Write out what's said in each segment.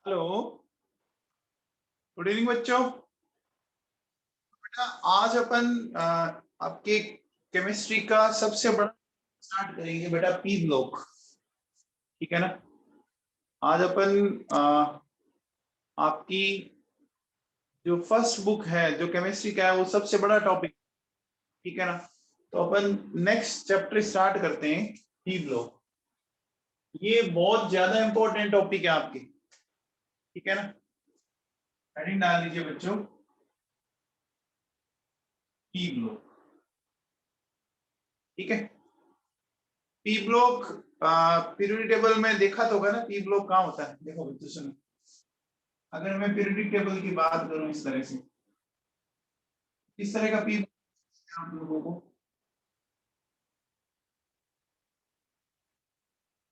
Hello. Good evening बच्चों। बेटा आज अपन आपके केमिस्ट्री का सबसे बड़ा स्टार्ट करेंगे बेटा, पी ब्लॉक। ठीक है ना। आज अपन आपकी जो फर्स्ट बुक है जो केमिस्ट्री का है वो सबसे बड़ा टॉपिक। ठीक है ना। तो अपन नेक्स्ट चैप्टर स्टार्ट करते हैं, पी ब्लॉक। ये बहुत ज्यादा इंपॉर्टेंट टॉपिक है आपके। ठीक है ना। हेडिंग डाल दीजिए बच्चों, पी ब्लॉक। ठीक है। पी ब्लॉक पीरियोडिक टेबल में देखा तो होगा ना, पी ब्लॉक कहाँ होता है। देखो बच्चों सुनो, अगर मैं पीरियोडिक टेबल की बात करूं इस तरह से, इस तरह का पी आप लोगों को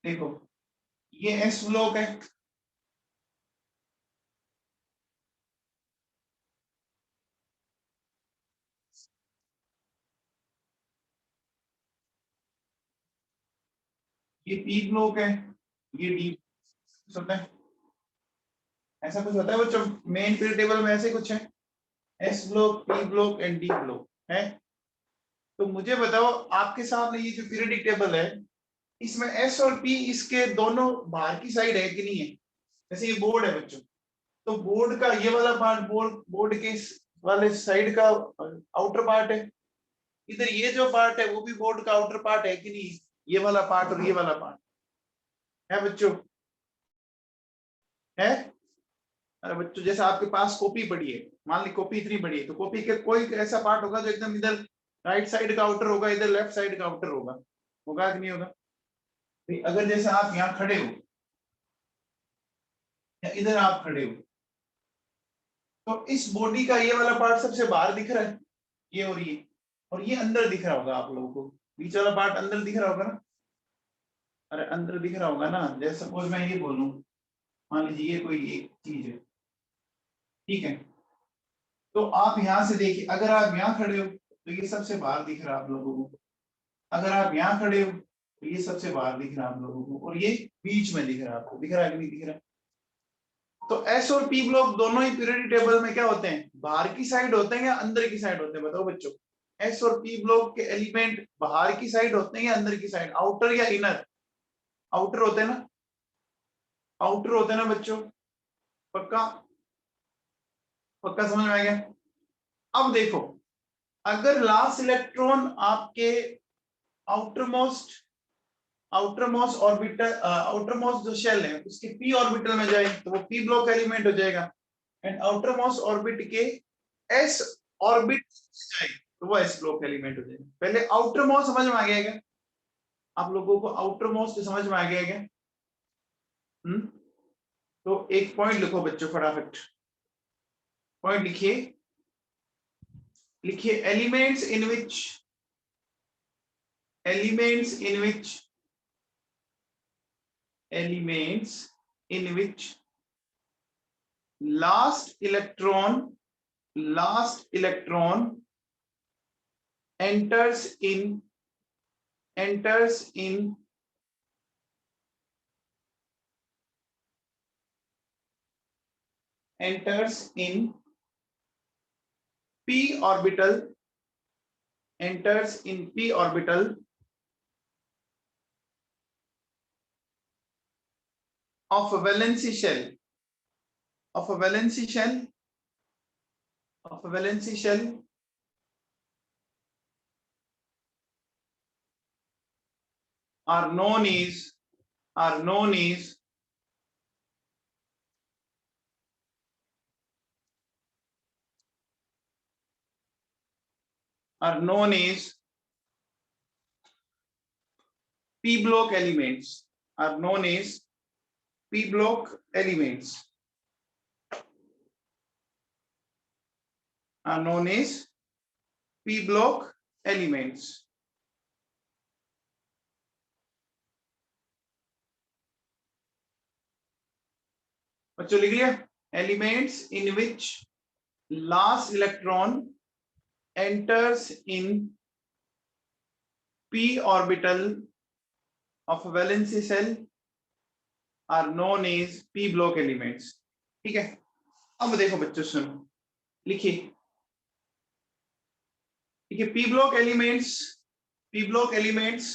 देखो, ये एस ब्लॉक है। ये पी ब्लॉक है, ये डी होता है। ऐसा कुछ होता है बच्चों, मेन पीरियड टेबल में ऐसे कुछ है, S block, P block and D block है। तो मुझे बताओ, आपके सामने ये जो पीरियोडिक टेबल है, इसमें एस और पी इसके दोनों बाहर की साइड है कि नहीं है। जैसे ये बोर्ड है बच्चों, तो बोर्ड का ये वाला पार्ट बोर्ड बोर्ड के इस वाले साइड का आउटर पार्ट है। इधर ये जो पार्ट है वो भी बोर्ड का आउटर पार्ट है कि नहीं, ये वाला पार्ट और ये वाला पार्ट है बच्चों, है। अरे बच्चों, जैसे आपके पास कॉपी पड़ी है, मान ली कॉपी इतनी बड़ी है, तो कॉपी के कोई ऐसा पार्ट होगा जो एकदम इधर राइट साइड का आउटर होगा, इधर लेफ्ट साइड का आउटर होगा। होगा कि नहीं होगा। तो अगर जैसे आप यहाँ खड़े हो या इधर आप खड़े हो, तो इस बॉडी का ये वाला पार्ट सबसे बाहर दिख रहा है, ये और ये अंदर दिख रहा होगा आप लोगों को। बीच वाला पार्ट अंदर दिख रहा होगा ना। अरे अंदर दिख रहा होगा ना। जैसे सपोज मैं ये बोलूं, मान लीजिए ये कोई एक चीज है। ठीक है। तो आप यहां से देखिए, अगर आप यहाँ खड़े हो तो ये सबसे बाहर दिख रहा है आप लोगों को। अगर आप यहाँ खड़े हो तो ये सबसे बाहर दिख रहा है आप लोगों को, और ये बीच में दिख रहा है आपको। दिख रहा है कि नहीं दिख रहा। तो एस और पी ब्लॉक दोनों ही पीरियोडिक टेबल में क्या होते हैं, बाहर की साइड होते हैं या अंदर की साइड होते हैं, बताओ बच्चों। एस और पी ब्लॉक के एलिमेंट बाहर की साइड होते हैं या अंदर की साइड, आउटर या इनर। आउटर होते हैं ना, आउटर होते हैं ना बच्चों। पक्का, पक्का समझ में आ गया। अब देखो, अगर लास्ट इलेक्ट्रॉन आपके outer most orbital, outer most जो शेल है उसके पी ऑर्बिटल में जाए तो वो पी ब्लॉक एलिमेंट हो जाएगा। एंड आउटर मोस्ट ऑर्बिट के एस ऑर्बिट जाए तो वो एस ब्लॉक एलिमेंट हो जाएगा। पहले आउटर मोस्ट समझ में आ गया क्या आप लोगों को, आउटर मोस्ट समझ में आ गया क्या। तो एक पॉइंट लिखो बच्चों फटाफट, पॉइंट लिखिए। लिखिए elements in which, elements in which, elements in which last electron, last electron enters in, enters in enters in p orbital, enters in p orbital of a valency shell, of a valency shell, of a valency shell are known as, are known as are known as p block elements, are known as p block elements, are known as p block elements. बच्चों लिख लिया, elements in which last electron enters in p orbital of a valency shell are known as p block elements. ठीक है, अब देखो बच्चों सुनो, लिखिए, ठीक है, P block elements, P block elements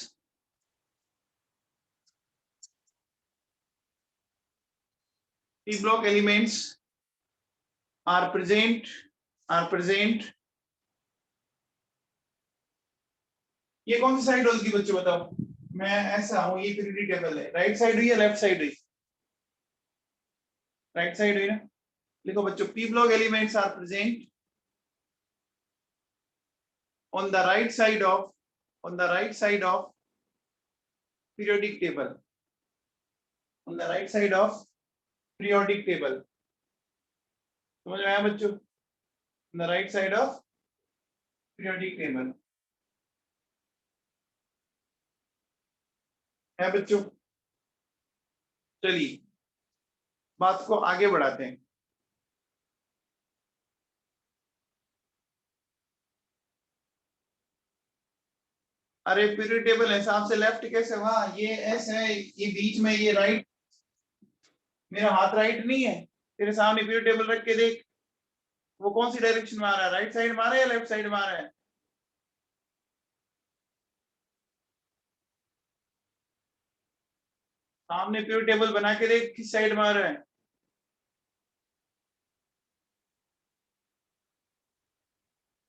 P block elements are present ये कौन सी साइड होगी बच्चों बताओ, मैं ऐसा हूं, ये पीरियोडिक टेबल है, राइट साइड हुई या लेफ्ट साइड हुई, राइट साइड हुई ना, लिखो बच्चों, P block elements are present on the right side of periodic table, on the right side of periodic table, समझ में आया बच्चों, on the right side of periodic table है बच्चों। चलिए बात को आगे बढ़ाते हैं, अरे पीरियड टेबल हिसाब से लेफ्ट कैसे हुआ, ये एस है, ये बीच में, ये राइट, मेरा हाथ राइट नहीं है, तेरे सामने पीरियड टेबल रख के देख, वो कौन सी डायरेक्शन में आ रहा है, राइट साइड में आ रहा है या लेफ्ट साइड में आ रहा है, सामने पीरियड टेबल बना के देख किस साइड में आ रहा है,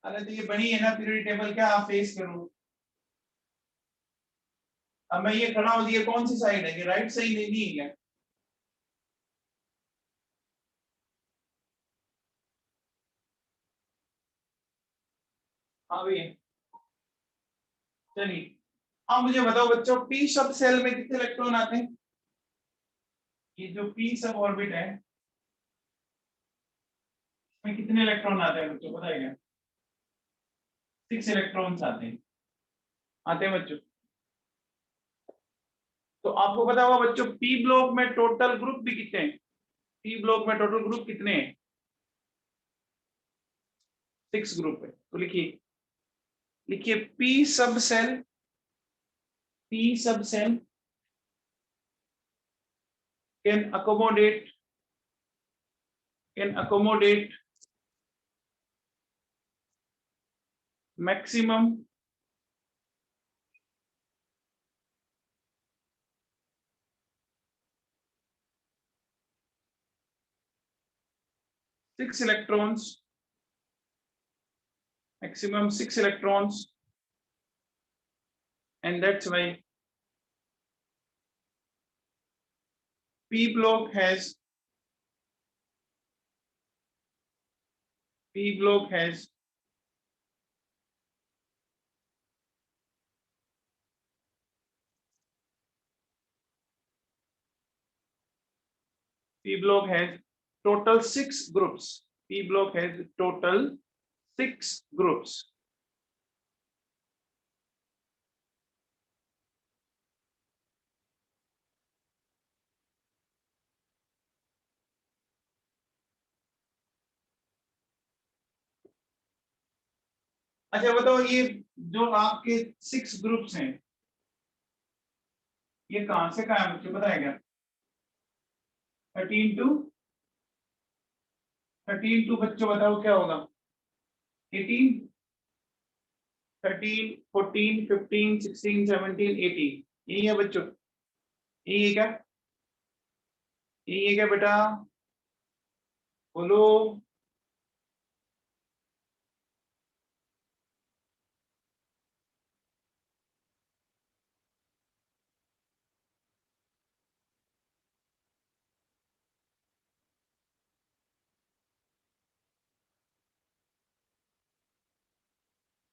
अरे तो ये बनी है ना पीरियड टेबल, क्या आप फेस करूं, अब मैं ये खड़ा हूं, ये कौन सी साइड है, ये राइट साइड नहीं है क्या, हाँ भैया, चलिए अब मुझे बताओ बच्चों, पी सब सेल में कितने इलेक्ट्रॉन आते हैं, ये जो पी सब ऑर्बिट है इसमें कितने इलेक्ट्रॉन आते हैं बच्चों बताइएगा, 6 इलेक्ट्रॉन्स आते हैं बच्चों, तो आपको पता होगा बच्चों पी ब्लॉक में टोटल ग्रुप भी कितने हैं, पी ब्लॉक में टोटल ग्रुप कितने हैं, 6 ग्रुप है, तो लिखिए, लिखिए पी सब सेल, पी सब cell can accommodate maximum 6 electrons, maximum 6 electrons, and that's why P block has P block has P block has total 6 groups. P block has total 6 groups. अच्छा बताओ, ये जो आपके 6 ग्रुप्स हैं ये कहां से कहां है, मुझे बताएगा, 13 टू 13 टू बच्चों बताओ क्या होगा, 18, 13, 14, 15, 16, 17, 18, यही है बच्चों, यही है क्या, यही है क्या बेटा, बोलो,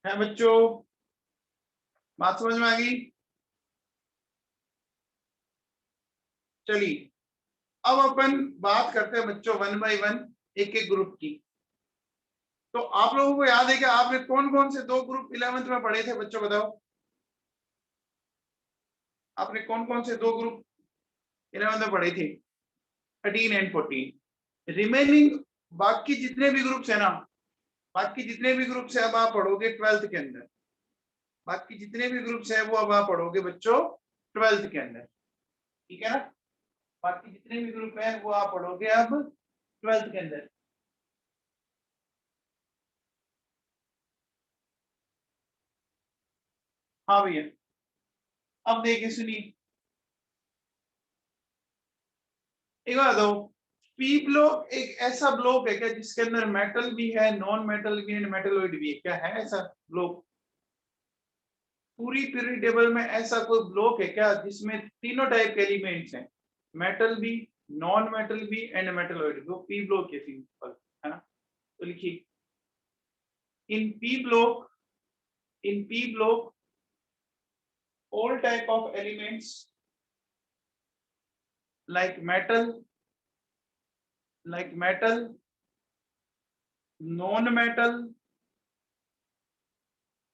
है बच्चों, बात समझ में आ गई, चलिए अब अपन बात करते हैं बच्चों वन बाय वन, एक एक ग्रुप की, तो आप लोगों को याद है कि आपने कौन कौन से 2 ग्रुप 11th में पढ़े थे बच्चों बताओ, आपने कौन कौन से 2 ग्रुप 11th में पढ़े थे, 13 एंड 14, रिमेनिंग बाकी जितने भी ग्रुप्स है ना, बाकी जितने भी ग्रुप्स है अब आप पढ़ोगे 12th के अंदर, बाकी जितने भी ग्रुप्स है वो अब आप पढ़ोगे बच्चों 12th के अंदर, ठीक है ना, बाकी जितने भी ग्रुप है वो आप पढ़ोगे अब 12th के अंदर। हाँ भैया, अब देखिए सुनिए, एक बात दो, पी ब्लॉक एक ऐसा ब्लॉक है क्या जिसके अंदर मेटल भी है, नॉन मेटल भी है, मेटलॉइड भी है, क्या है ऐसा ब्लॉक? पूरी पीरियड टेबल में ऐसा कोई ब्लॉक है क्या जिसमें तीनों टाइप के एलिमेंट्स हैं, मेटल भी, नॉन मेटल भी एंड मेटलॉइड? वो पी ब्लॉक है सिंपल, है ना? तो लिखिए, in P block, in p block all type of elements like metal, non metal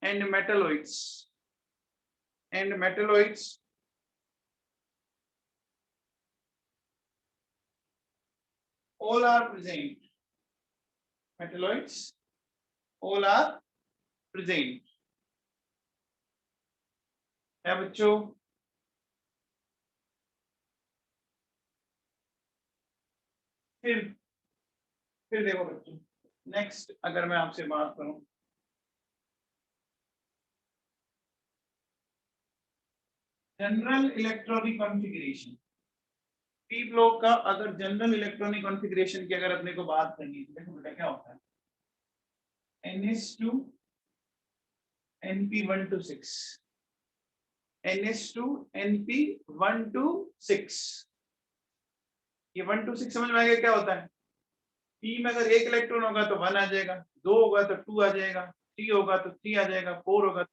and metalloids all are present, metalloids all are present है बच्चों। फिर देखो बच्चों, नेक्स्ट अगर मैं आपसे बात करूं, general electronic configuration, P block का अगर जनरल इलेक्ट्रॉनिक कॉन्फ़िगरेशन की अगर अपने को बात करनी है तो देखो बेटा क्या होता है, NH2 NP126, NH2 NP126, ये 126 समझ में आ गया क्या होता है? पी में अगर एक इलेक्ट्रॉन होगा तो 1 आ जाएगा, 2 होगा तो 2 आ जाएगा, 3 होगा तो 3 आ जाएगा, 4 होगा तो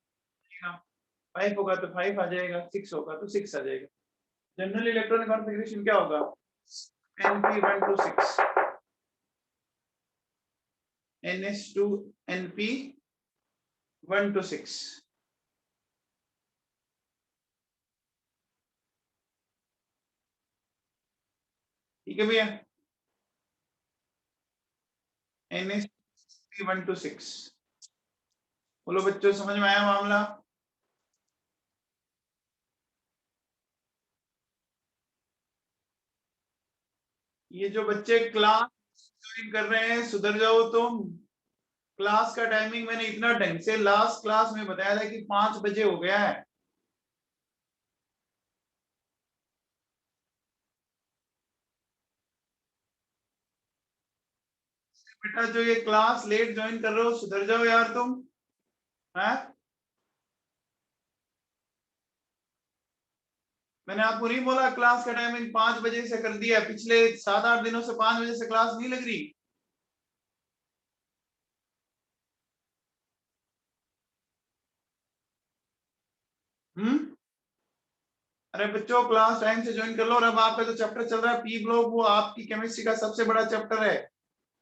5 होगा तो 5 आ जाएगा, 6 होगा तो 6 आ जाएगा। जनरल इलेक्ट्रॉनिक कॉन्फ़िगरेशन क्या होगा? NP126, NH2 NP126, ठीक है भैया, NH126। बोलो बच्चों, समझ में आया मामला? ये जो बच्चे क्लास ज्वाइन कर रहे हैं सुधर जाओ तुम। क्लास का टाइमिंग मैंने इतना ढंग से लास्ट क्लास में बताया था कि 5 बजे हो गया है। बेटा जो ये क्लास लेट ज्वाइन कर रहे हो सुधर जाओ यार तुम, है? मैंने आपको नहीं बोला क्लास का टाइमिंग 5 बजे से कर दिया? पिछले 7-8 दिनों से 5 बजे से क्लास नहीं लग रही? हम्म। अरे बच्चों क्लास टाइम से ज्वाइन कर लो। और अब आपका जो चैप्टर चल रहा है पी ब्लॉक, वो आपकी केमिस्ट्री का सबसे बड़ा चैप्टर है।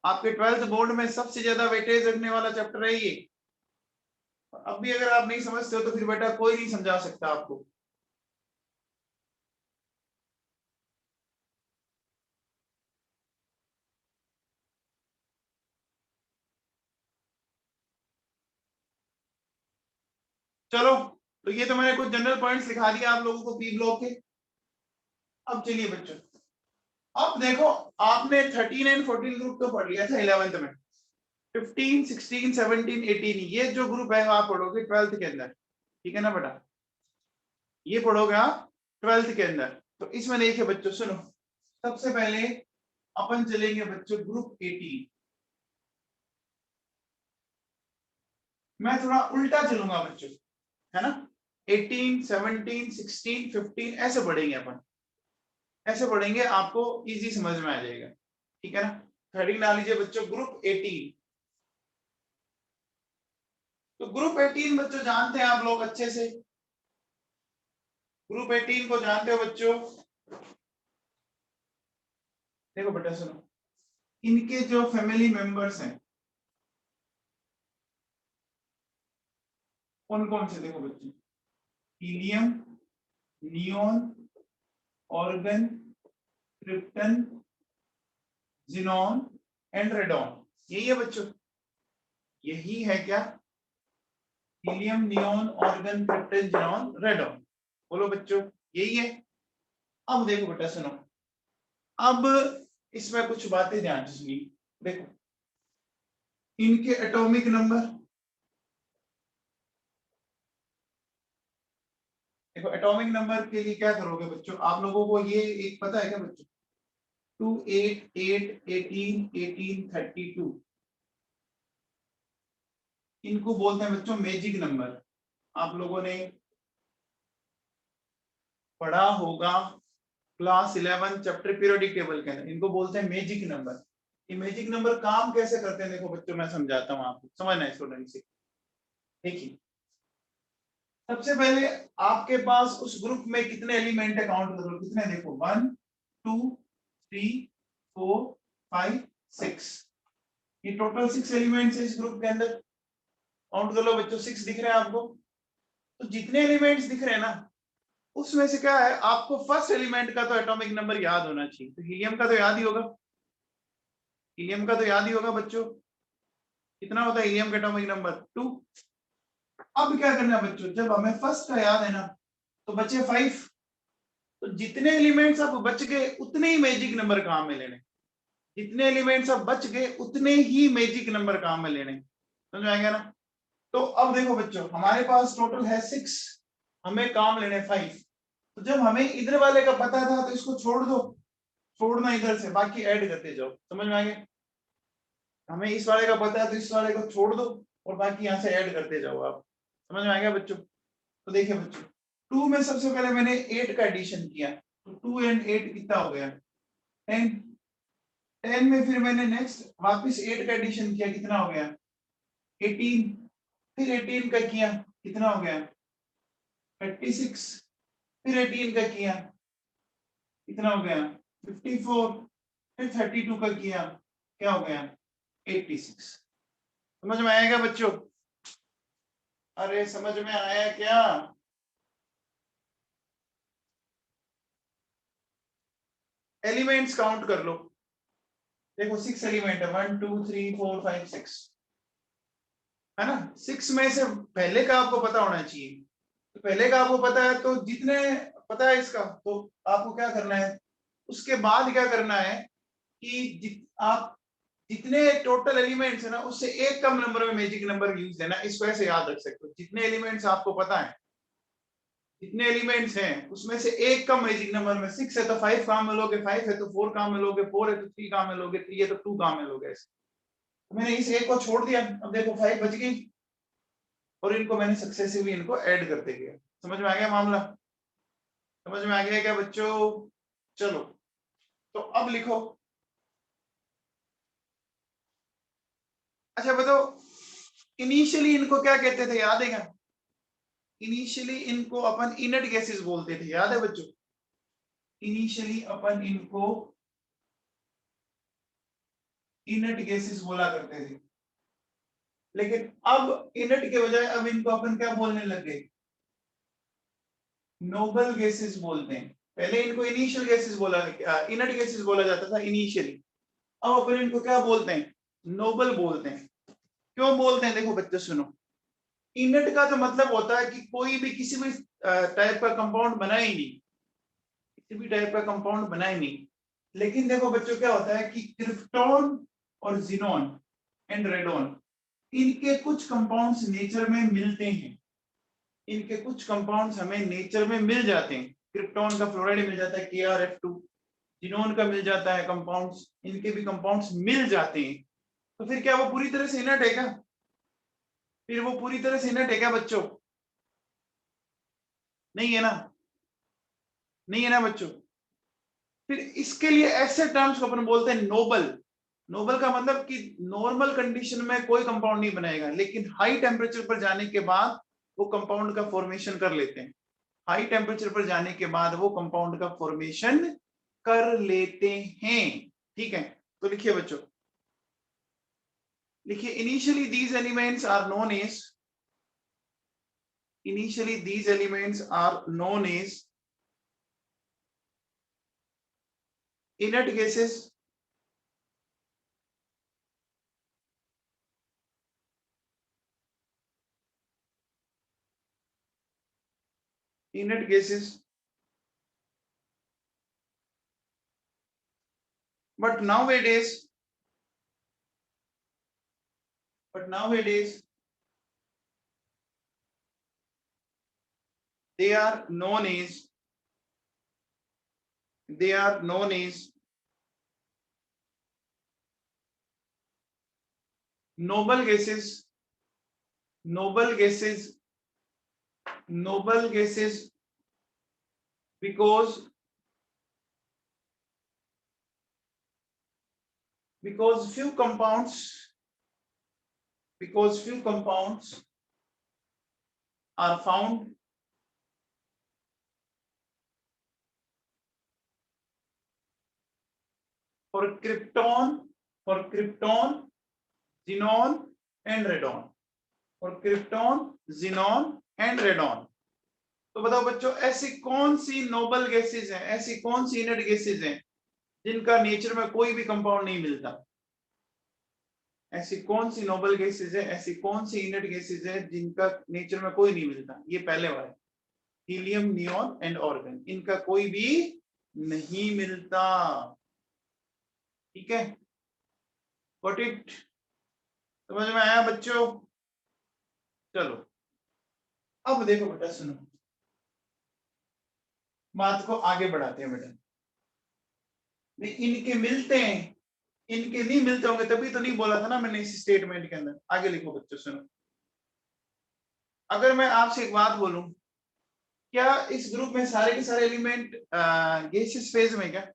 आपके 12th बोर्ड में सबसे ज्यादा वेटेज रखने वाला चैप्टर है ये। अब भी अगर आप नहीं समझते हो तो फिर बेटा कोई नहीं समझा सकता आपको। चलो, तो ये तो मैंने कुछ जनरल पॉइंट्स लिखा दिए आप लोगों को पी ब्लॉक के। अब चलिए बच्चों, अब देखो, आपने 13 एंड 14 ग्रुप तो पढ़ लिया था 11th में। 15, 16, 17, 18 ये जो ग्रुप है आप पढ़ोगे 12th के अंदर, ठीक है ना बेटा? ये पढ़ोगे आप 12th के अंदर। तो इसमें देखिए बच्चों सुनो, सबसे पहले अपन चलेंगे बच्चों ग्रुप 18। मैं थोड़ा उल्टा चलूंगा बच्चों, है ना? 18, 17, 16, 15 ऐसे पढ़ेंगे अपन, ऐसे पढ़ेंगे, आपको इजी समझ में आ जाएगा, ठीक है ना? हेडिंग डाल लीजिए बच्चों ग्रुप 18। तो ग्रुप 18 बच्चों जानते हैं आप लोग अच्छे से, ग्रुप 18 को जानते हो बच्चों? देखो बेटा सुनो, इनके जो फैमिली मेंबर्स हैं कौन कौन से, देखो बच्चों, helium, neon, organ, krypton, xenon and radon. यही है बच्चों, यही है क्या? Helium, neon, organ, krypton, xenon, radon. बोलो बच्चों, यही है। अब देखो बेटा सुनो, अब इसमें कुछ बातें ध्यान से सुनिए। देखो इनके एटॉमिक नंबर, देखो एटॉमिक नंबर के लिए क्या करोगे बच्चों, आप लोगों को ये एक पता है क्या बच्चों, 2 8 8 18 18 32, इनको बोलते हैं बच्चों मैजिक नंबर। आप लोगों ने पढ़ा होगा क्लास 11 चैप्टर पीरियोडिक टेबल के अंदर, इनको बोलते हैं मैजिक नंबर। ये मैजिक नंबर काम कैसे करते हैं देखो बच्चों, मैं समझाता हूँ आपको, समझना है स्टूडेंट से। देखिए सबसे पहले आपके पास उस ग्रुप में कितने एलिमेंट है काउंट करो, कितने देखो 1 2 3 4 5 6, ये टोटल 6 एलिमेंट्स है इस ग्रुप के अंदर। काउंट कर लो बच्चों, 6 दिख रहे हैं आपको। तो जितने एलिमेंट्स दिख रहे हैं ना, उसमें से क्या है, आपको फर्स्ट एलिमेंट का तो एटॉमिक नंबर याद होना चाहिए। तो हीलियम का तो याद ही होगा, हीलियम का तो याद ही होगा बच्चों, कितना होता है हीलियम का एटॉमिक नंबर 2। अब क्या करना है बच्चों, जब हमें फर्स्ट का याद है ना, तो बचे 5। तो जितने एलिमेंट्स अब बच गए उतने ही मैजिक नंबर काम में लेने, जितने एलिमेंट्स अब बच गए उतने ही मैजिक नंबर काम में लेने, समझ आएगा ना। तो अब देखो बच्चों हमारे पास टोटल है 6, हमें काम लेने 5। तो जब हमें इधर वाले का पता था तो इसको छोड़ दो, छोड़ना इधर से, बाकी ऐड करते जाओ, समझ में आ गया। हमें इस वाले का पता है तो इस वाले को छोड़ दो और बाकी यहाँ से ऐड करते जाओ आप, समझ में आ गया बच्चों। तो देखिए बच्चों 2 में सबसे पहले मैंने 8 का एडिशन किया, तो 2 एंड 8 कितना हो गया 10। 10 में फिर मैंने नेक्स्ट वापस 8 का एडिशन किया, कितना हो गया 18। फिर 18 का किया, कितना हो गया 36। फिर 18 का किया, कितना हो गया 54। फिर 32 का किया, क्या हो गया 86। समझ में आएगा बच्चों, अरे समझ में आया क्या। एलिमेंट्स काउंट कर लो, देखो 6 एलिमेंट है, 1 2 3 4 5 6, है ना। 6 में से पहले का आपको पता होना चाहिए, तो पहले का आपको पता है तो जितने पता है इसका, तो आपको क्या करना है, उसके बाद क्या करना है कि आप जितने टोटल एलिमेंट्स है ना, उससे एक कम नंबर में मैजिक नंबर यूज है ना, इसको ऐसे याद रख सकते हो। जितने एलिमेंट्स आपको पता है, जितने एलिमेंट्स हैं उसमें से एक कम मैजिक नंबर में, 6 है तो 5 काम में लोगे, 5 है तो 4 काम में लोगे, 4 है तो 3 काम में लोगे, 3 है तो 2 काम में लोगे ऐसे। तो मैंने इस एक को छोड़ दिया, अब देखो 5 बच गई और इनको मैंने सक्सेसिवली इनको ऐड करते गया। समझ में आ गया मामला, समझ में आ गया क्या बच्चों। चलो तो अब लिखो, अच्छा बताओ इनिशियली इनको क्या कहते थे, याद है क्या। इनिशियली इनको अपन इनर्ट गैसेस बोलते थे, याद है बच्चों। इनिशियली अपन इनको इनर्ट गैसेस बोला करते थे, लेकिन अब इनर्ट के बजाय अब इनको अपन क्या बोलने लग गए, नोबल गैसेस बोलते हैं। पहले इनको इनिशियल गैसेस बोला, इनर्ट गैसेस बोला जाता था इनिशियली, अब अपन इनको क्या बोलते हैं, नोबल बोलते हैं। क्यों बोलते हैं, देखो बच्चे सुनो, इनर्ट का तो मतलब होता है कि कोई भी किसी भी टाइप का कंपाउंड बना ही नहीं, किसी भी टाइप का कंपाउंड बना ही नहीं। लेकिन देखो बच्चों क्या होता है कि क्रिप्टॉन और जिनोन एंड रेडोन, इनके कुछ कंपाउंड्स नेचर में मिलते हैं, इनके कुछ कंपाउंड्स हमें नेचर में मिल जाते हैं। क्रिप्टॉन का फ्लोराइड मिल जाता है KrF2, जिनोन का मिल जाता है कंपाउंड्स, इनके भी कंपाउंड्स मिल जाते हैं। तो फिर क्या वो पूरी तरह से इनर्ट है क्या, फिर वो पूरी तरह से इनर्ट है क्या बच्चों, नहीं है ना, नहीं है ना बच्चों। फिर इसके लिए ऐसे टर्म्स को अपन बोलते हैं नोबल। नोबल का मतलब कि नॉर्मल कंडीशन में कोई कंपाउंड नहीं बनाएगा, लेकिन हाई टेम्परेचर पर जाने के बाद वो कंपाउंड का फॉर्मेशन कर लेते हैं। हाई टेम्परेचर पर जाने के बाद वो कंपाउंड का फॉर्मेशन कर लेते हैं, ठीक है। तो लिखिए बच्चों, लिखिए initially these elements are known as, initially these elements are known as inert gases, inert gases but nowadays they are known as noble gases because few compounds are found for krypton, xenon and radon. तो बताओ बच्चों, ऐसी कौन सी noble gases हैं, ऐसी कौन सी inert gases हैं जिनका नेचर में कोई भी कंपाउंड नहीं मिलता? ऐसी कौन सी नोबल गैसेज है, ऐसी कौन सी इनर्ट गैसेज है जिनका नेचर में कोई नहीं मिलता? ये पहले वाला, हीलियम, नियॉन एंड ऑर्गन, इनका कोई भी नहीं मिलता। ठीक है, गॉट इट? समझ में आया बच्चों? चलो अब देखो बेटा, सुनो, बात को आगे बढ़ाते हैं बेटा। इनके मिलते हैं, इनके नहीं मिलते होंगे तभी तो नहीं बोला था ना मैंने इस स्टेटमेंट के अंदर। आगे लिखो बच्चों, सुनो, अगर मैं आपसे एक बात बोलूं, क्या इस ग्रुप में सारे के सारे एलिमेंट गैसेस फेज में? क्या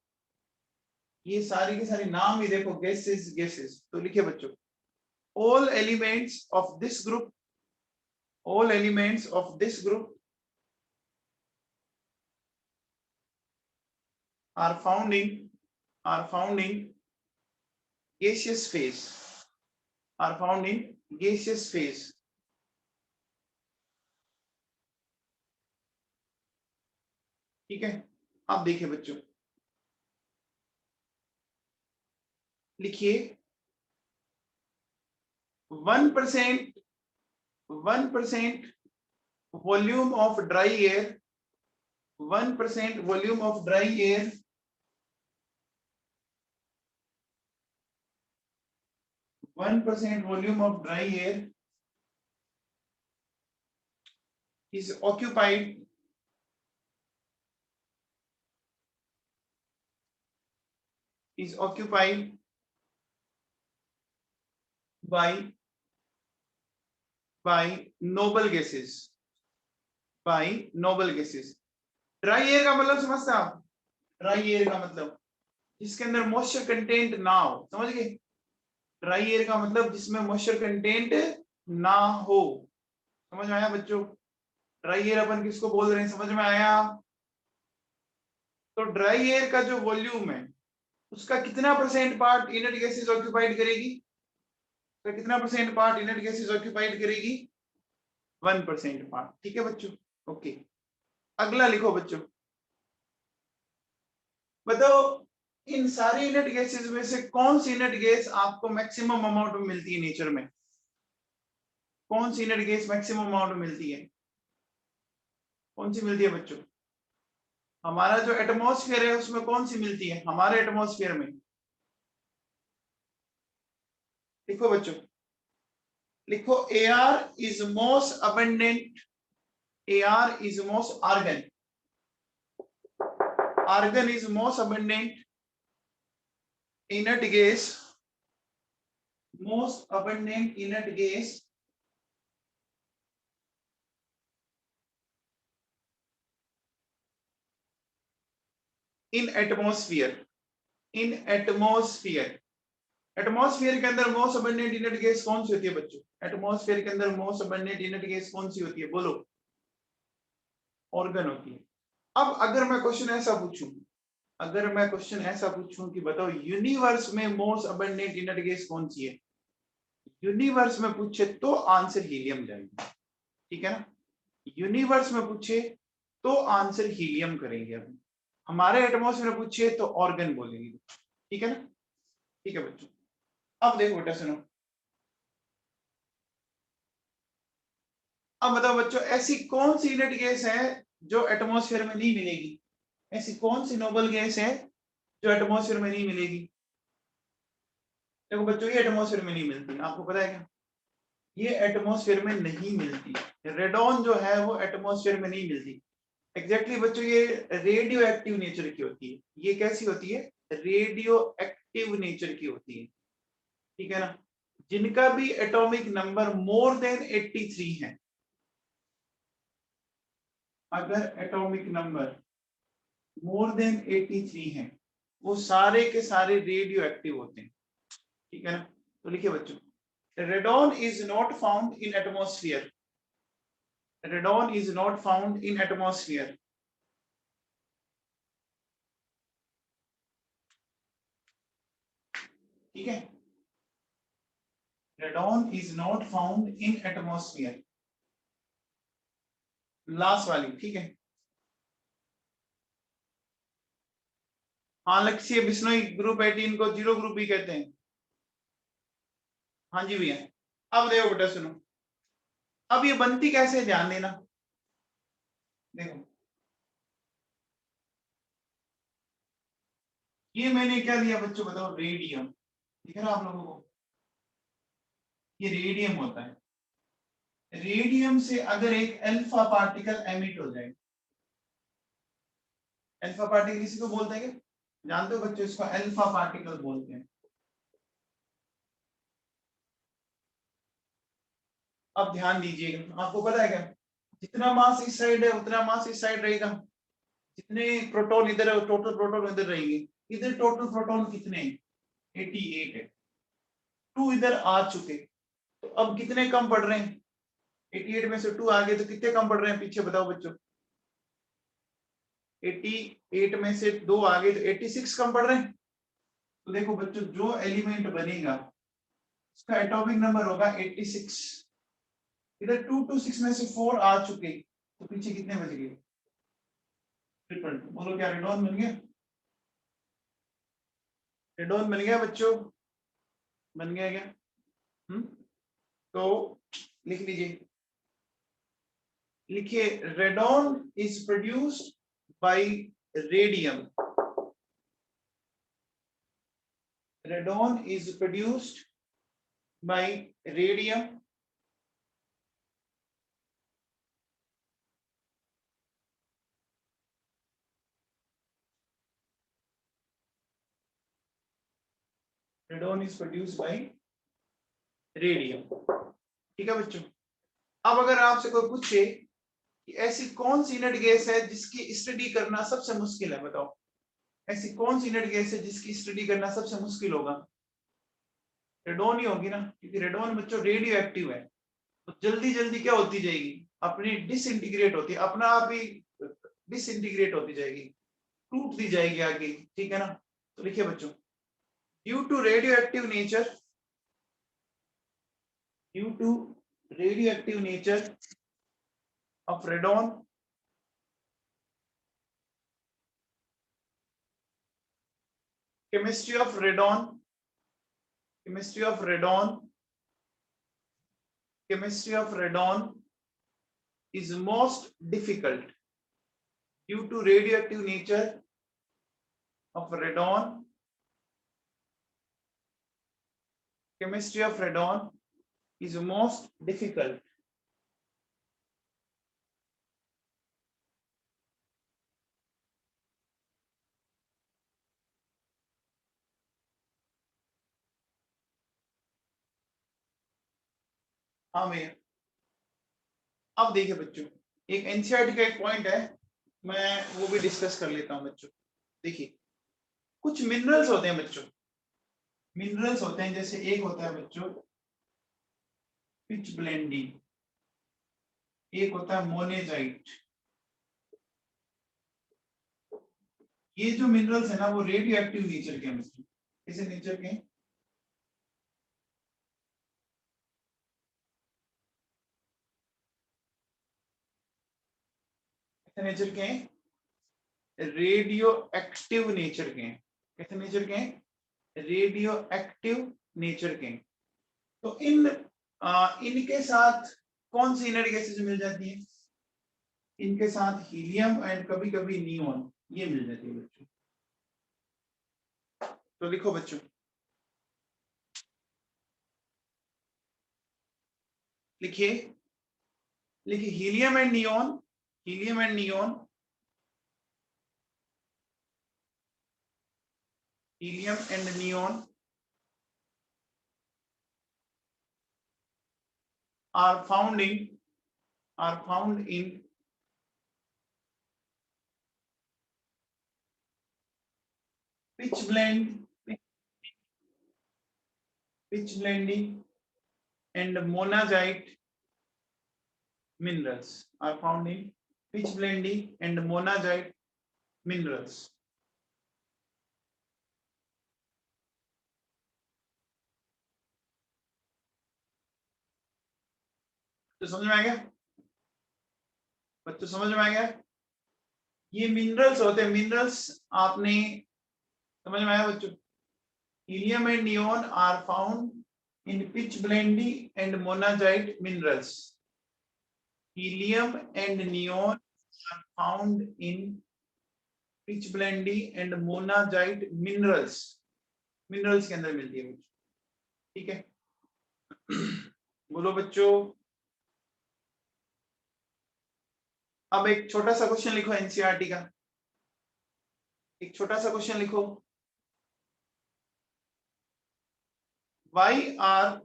ये सारी के सारे नाम ही देखो गैसेस, तो लिखिए बच्चों, all elements of this group are found in gaseous phase, ठीक है? अब देखिए बच्चों, लिखिए 1% volume of dry air, 1% volume of dry air is occupied by noble gases, dry air का मतलब समझते हैं आप? ड्राई एयर का मतलब जिसके अंदर मॉइस्चर कंटेंट ना हो, समझ गए? ड्राई एयर का मतलब जिसमें मॉइस्चर कंटेंट ना हो। समझ में आया बच्चों? ड्राई एयर अपन किसको बोल रहे हैं, समझ में आया? तो ड्राई एयर का जो वॉल्यूम है उसका कितना percent part inert gases occupied करेगी? तो कितना percent part inert gases occupied करेगी? 1% पार्ट। ठीक है बच्चों, ओके। अगला लिखो बच्चों, बताओ इन सारी इनर्ट गैसेस में से कौन सी इनर्ट गैस आपको मैक्सिमम अमाउंट में मिलती है नेचर में? कौन सी इनर्ट गैस मैक्सिमम अमाउंट में मिलती है? कौन सी मिलती है बच्चों? हमारा जो एटमॉस्फेयर है उसमें कौन सी मिलती है? हमारे एटमॉस्फेयर में लिखो बच्चों, लिखो air is most abundant, air is most argon is most abundant inert gas, in atmosphere, atmosphere के अंदर मोस्ट अबंडेंट इनर्ट गैस कौन सी होती है बच्चों? एटमॉस्फेयर के अंदर मोस्ट अबंडेंट इनर्ट गैस कौन सी होती है? बोलो। ऑर्गन होती है। अब अगर मैं क्वेश्चन ऐसा पूछूं कि बताओ यूनिवर्स में मोस्ट अबंडेंट इनर्ट गैस कौन सी है? यूनिवर्स में पूछे तो आंसर हीलियम जाएगी, ठीक है ना? यूनिवर्स में पूछे तो आंसर हीलियम करेंगे। अब हमारे एटमॉस्फेयर में पूछे तो ऑर्गन बोलेंगे, ठीक है ना? ठीक है बच्चों, अब देखो बेटा सुनो, अब बताओ बच्चों ऐसी कौन सी इनर्ट गैस है जो एटमॉस्फेयर में नहीं मिलेगी? ऐसी कौन सी नोबल गैस है जो एटमॉस्फेयर में नहीं मिलेगी? देखो बच्चों ये एटमॉस्फेयर में नहीं मिलती, आपको पता है क्या? ये एटमॉस्फेयर में नहीं मिलती। रेडॉन जो है वो एटमॉस्फेयर में नहीं मिलती। एग्जैक्टली बच्चों ये रेडियो एक्टिव नेचर की होती है। ये कैसी होती है? रेडियो एक्टिव नेचर की होती है, ठीक है ना? जिनका भी एटॉमिक नंबर मोर देन 83 है, अगर एटॉमिक नंबर मोर देन 83 है, वो सारे के सारे रेडियो एक्टिव होते हैं, ठीक है ना? तो लिखिए बच्चों, radon is not found in atmosphere, radon is not found in atmosphere. ठीक है, radon is not found in atmosphere, last वाली, ठीक है। हाँ लक्ष्य बिश्नोई ग्रुप 18 को जीरो ग्रुप भी कहते हैं। हाँ जी भैया। अब देखो बेटा सुनो, अब ये बनती कैसे ध्यान देना। देखो ये मैंने क्या लिया बच्चों बताओ, रेडियम, दिख रहा है आप लोगों को? ये रेडियम होता है। रेडियम से अगर एक अल्फा पार्टिकल एमिट हो जाए, अल्फा पार्टिकल किसी को बोलते हैं क्या? जानते हो बच्चों, इसको अल्फा पार्टिकल बोलते हैं। अब ध्यान दीजिएगा, आपको पता है क्या, जितना मास इस साइड है उतना मास इस साइड रहेगा, जितने प्रोटॉन इधर है टोटल प्रोटॉन इधर रहेंगे। इधर टोटल प्रोटॉन कितने हैं? 88 है। 2 इधर आ चुके, तो अब कितने कम पड़ रहे हैं? 88 में से 2 आ गए तो कितने कम पड़ रहे हैं पीछे बताओ बच्चों? 88 में से 2 आ गए तो 86 कम पड़ रहे हैं। तो देखो बच्चों जो एलिमेंट बनेगा उसका एटॉमिक नंबर होगा 86। इधर 2 to 6 में से 4 आ चुके, तो पीछे कितने बच गए? ट्रिपल। बोलो क्या रेडॉन मिल गया? रेडॉन मिल गया बच्चों? बन गया क्या? तो लिख लीजिए, लिखिए radon is produced by radium, radon is produced by radium, radon is produced by radium. ठीक है बच्चों, अब अगर आपसे कोई पूछे कि ऐसी कौन सी इनर्ट गैस है जिसकी स्टडी करना सबसे मुश्किल है, बताओ ऐसी कौन सी इनर्ट गैस है जिसकी स्टडी करना सबसे मुश्किल होगा? रेडॉन ही होगी ना, क्योंकि रेडॉन बच्चों रेडियो एक्टिव है, तो जल्दी जल्दी क्या होती जाएगी? अपनी डिसइंटीग्रेट होती है, अपना आप ही डिसइंटीग्रेट होती जाएगी, टूट दी जाएगी आगे, ठीक है ना? तो लिखिए बच्चों, due to radioactive nature, due to radioactive nature of radon, chemistry of radon, chemistry of radon, chemistry of radon is most difficult due to radioactive nature of radon, chemistry of radon is most difficult। हाँ भैया, अब देखिए बच्चों, एक NCERT का एक point है, मैं वो भी डिस्कस कर लेता हूं बच्चों। देखिए कुछ मिनरल्स होते हैं बच्चों, मिनरल्स होते हैं, जैसे एक होता है बच्चों पिच ब्लेंडी, एक होता है मोनेजाइट। ये जो मिनरल्स है ना वो रेडियो एक्टिव नेचर के हैं बच्चों। किस नेचर के हैं? किस नेचर के हैं? रेडियो एक्टिव नेचर के हैं। कैसे नेचर के हैं? रेडियो एक्टिव नेचर के हैं। तो इनके साथ कौन सी इनर्ट गैसेस मिल जाती है? इनके साथ हीलियम एंड कभी कभी नियोन, ये मिल जाती है बच्चों। तो लिखो बच्चों, लिखिए, लिखिए helium and neon, helium and neon, helium and neon are found in pitch blending and monazite minerals are found in pitch blending and monazite minerals. तो समझ में आ गया बच्चों, समझ में आ गया? ये मिनरल्स होते हैं, मिनरल्स आपने समझ में आया बच्चों? Helium and neon are found in pitch blende and monazite minerals. Helium and neon are found in pitch blende and monazite minerals. Minerals के अंदर मिलती है, ठीक है? बोलो बच्चों। अब एक छोटा सा क्वेश्चन लिखो एनसीईआरटी का, एक छोटा सा क्वेश्चन लिखो। Why are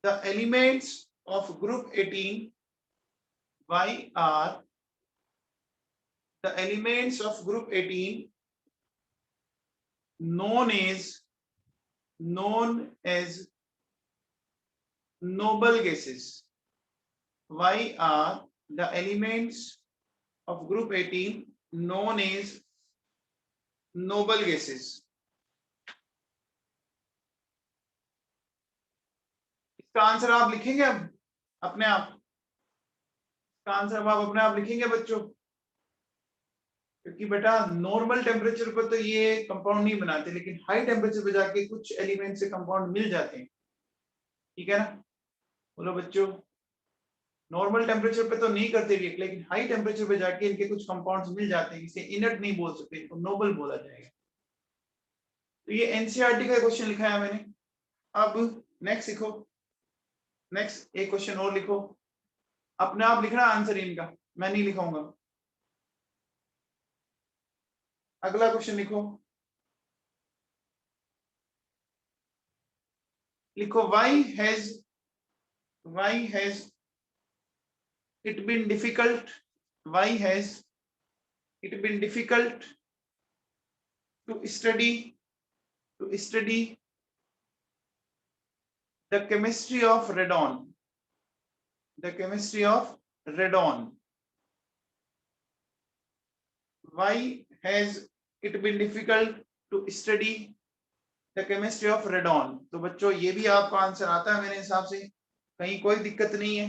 the elements of group 18? Why are the elements of group 18 known as noble gases? Why are the elements of group 18 known as noble gases? इसका आंसर आप लिखेंगे अब अपने आप, इसका आंसर आप अपने आप लिखेंगे बच्चों, क्योंकि बेटा नॉर्मल टेम्परेचर पर तो ये कंपाउंड नहीं बनाते, लेकिन हाई टेम्परेचर पे जाके कुछ एलिमेंट से कंपाउंड मिल जाते हैं, ठीक है ना? बोलो बच्चों, नॉर्मल टेम्परेचर पे तो नहीं करते रिएक्ट, लेकिन हाई टेम्परेचर पे जाके इनके कुछ कंपाउंड्स मिल जाते हैं, इसे इनर्ट नहीं बोल सकते, इनको नोबल बोला जाएगा। तो ये एनसीईआरटी का क्वेश्चन लिखा है मैंने। अब नेक्स्ट लिखो, नेक्स्ट एक क्वेश्चन और लिखो, अपने आप लिखना आंसर इनका, मैं नहीं लिखाऊंगा। अगला क्वेश्चन लिखो, लिखो why has it been difficult, why has it been difficult to study the chemistry of radon, the chemistry of radon? Why has it been difficult to study the chemistry of radon? तो बच्चों ये भी आपका answer आता है मेरे हिसाब से, कहीं कोई दिक्कत नहीं है,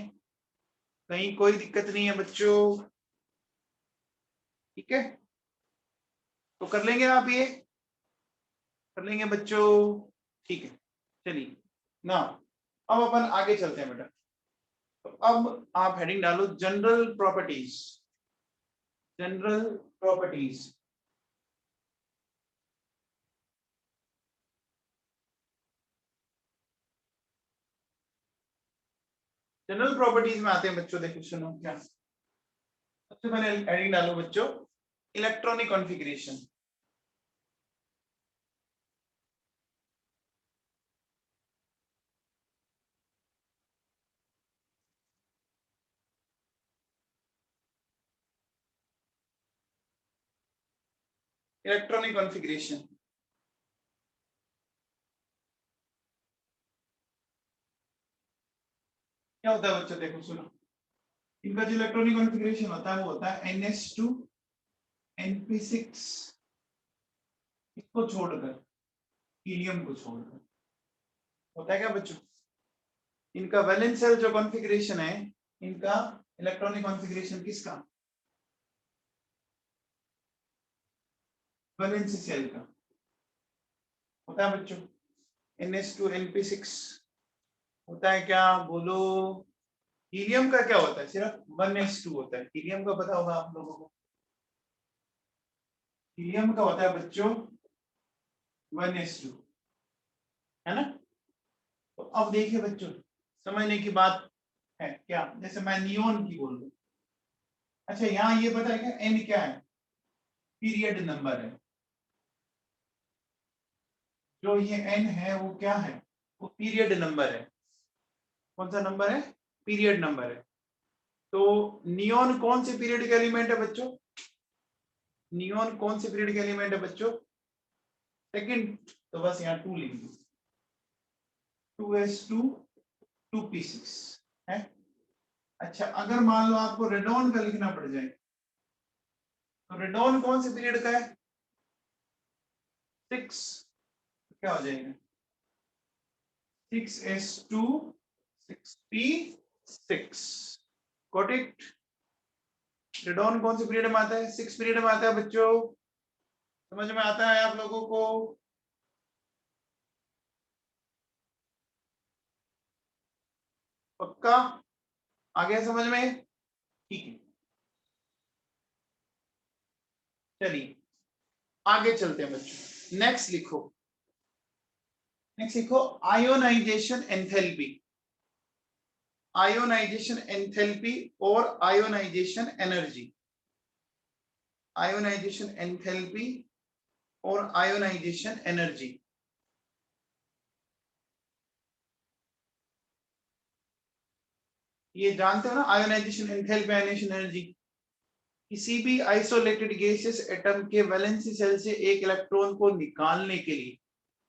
कहीं कोई दिक्कत नहीं है बच्चों, ठीक है? तो कर लेंगे आप, ये कर लेंगे बच्चों, ठीक है? चलिए ना, अब अपन आगे चलते हैं बेटा। तो अब आप हेडिंग डालो general properties, general properties. General properties में आते हैं बच्चों, देखो सुनो क्या, सबसे पहले हेडिंग डालो बच्चों इलेक्ट्रॉनिक कॉन्फ़िगरेशन। इलेक्ट्रॉनिक कॉन्फ़िगरेशन क्या होता है बच्चों, देखो सुनो, इनका जो इलेक्ट्रॉनिक कॉन्फ़िगरेशन होता है वो होता है NH2 NP6, इसको छोड़कर, हीलियम को छोड़कर होता है क्या बच्चों? इनका वैलेंस शेल जो कॉन्फ़िगरेशन है, इनका इलेक्ट्रॉनिक कॉन्फ़िगरेशन किसका? वैलेंस शेल का होता है बच्चों NH2 NP6 होता है क्या, बोलो? हीलियम का क्या होता है? सिर्फ 1s2 होता है, हीलियम का पता होगा आप लोगों को, हीलियम का होता है बच्चों 1s2, है ना? तो अब देखिए बच्चों, समझने की बात है क्या, जैसे मैं नियोन की बोल रहा हूँ। अच्छा यहाँ ये पता है क्या, एन क्या है, पीरियड नंबर है। जो ये एन है वो क्या है, वो पीरियड नंबर है। कौन सा नंबर है, पीरियड नंबर है। तो नियोन कौन से पीरियड का एलिमेंट है बच्चों, नियोन कौन से पीरियड का एलिमेंट है बच्चों, सेकंड। तो बस यहाँ 2 लिख दो, 2s2 2p6 है। अच्छा अगर मान लो आपको रेडॉन का लिखना पड़ जाए, तो रेडॉन कौन से पीरियड का है, 6। क्या हो जाएगा, 6s2 6p6। Got it. Radon कौन से पीरियड में आता है, 6 पीरियड में आता है बच्चों। समझ में आता है आप लोगों को, पक्का आ गया समझ में, ठीक है। चलिए आगे चलते हैं बच्चों, नेक्स्ट लिखो, नेक्स्ट लिखो आयोनाइजेशन एंथैल्पी। आयोनाइजेशन एंथैल्पी और आयोनाइजेशन एनर्जी, आयोनाइजेशन एंथैल्पी और आयोनाइजेशन एनर्जी। ये जानते हो ना, आयोनाइजेशन एंथैल्पी आयोनाइजेशन एनर्जी। किसी भी आइसोलेटेड गैसियस एटम के वैलेंसी सेल से एक इलेक्ट्रॉन को निकालने के लिए,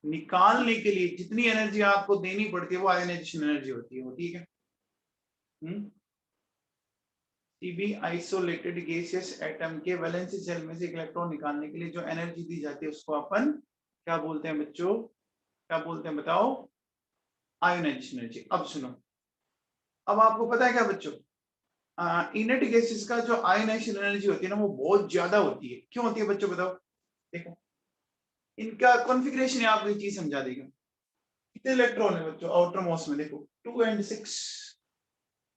निकालने के लिए जितनी एनर्जी आपको देनी पड़ती है वो आयोनाइजेशन एनर्जी होती है, ठीक है। किसी भी आइसोलेटेड गैसियस एटम के वैलेंसी सेल में से एक इलेक्ट्रॉन निकालने के लिए जो एनर्जी दी जाती है उसको अपन क्या बोलते हैं बच्चों, क्या बोलते हैं बताओ, आयोनाइजेशन एनर्जी। अब सुनो, अब आपको पता है क्या बच्चों, इनर्ट गैसेस का जो आयोनाइजेशन एनर्जी होती है ना वो बहुत ज्यादा होती है। क्यों होती है बच्चों बताओ, देखो इनका कॉन्फ़िगरेशन आपको एक चीज समझा देगा। कितने इलेक्ट्रॉन है बच्चों आउटर मोस्ट में, देखो 2 and 6,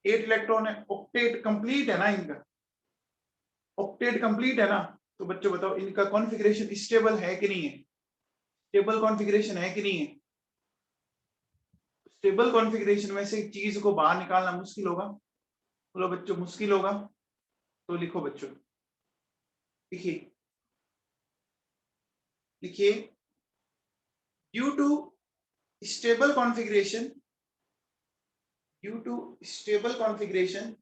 8 इलेक्ट्रॉन है, ऑक्टेट कंप्लीट है ना इनका, ऑक्टेट कंप्लीट है ना। तो बच्चों बताओ इनका कॉन्फ़िगरेशन स्टेबल है कि नहीं है, स्टेबल कॉन्फ़िगरेशन है कि नहीं है। स्टेबल कॉन्फ़िगरेशन में से एक चीज को बाहर निकालना मुश्किल होगा, बोलो बच्चों मुश्किल होगा। तो लिखो बच्चों, लिखिए, लिखिए due to stable configuration, due to stable configuration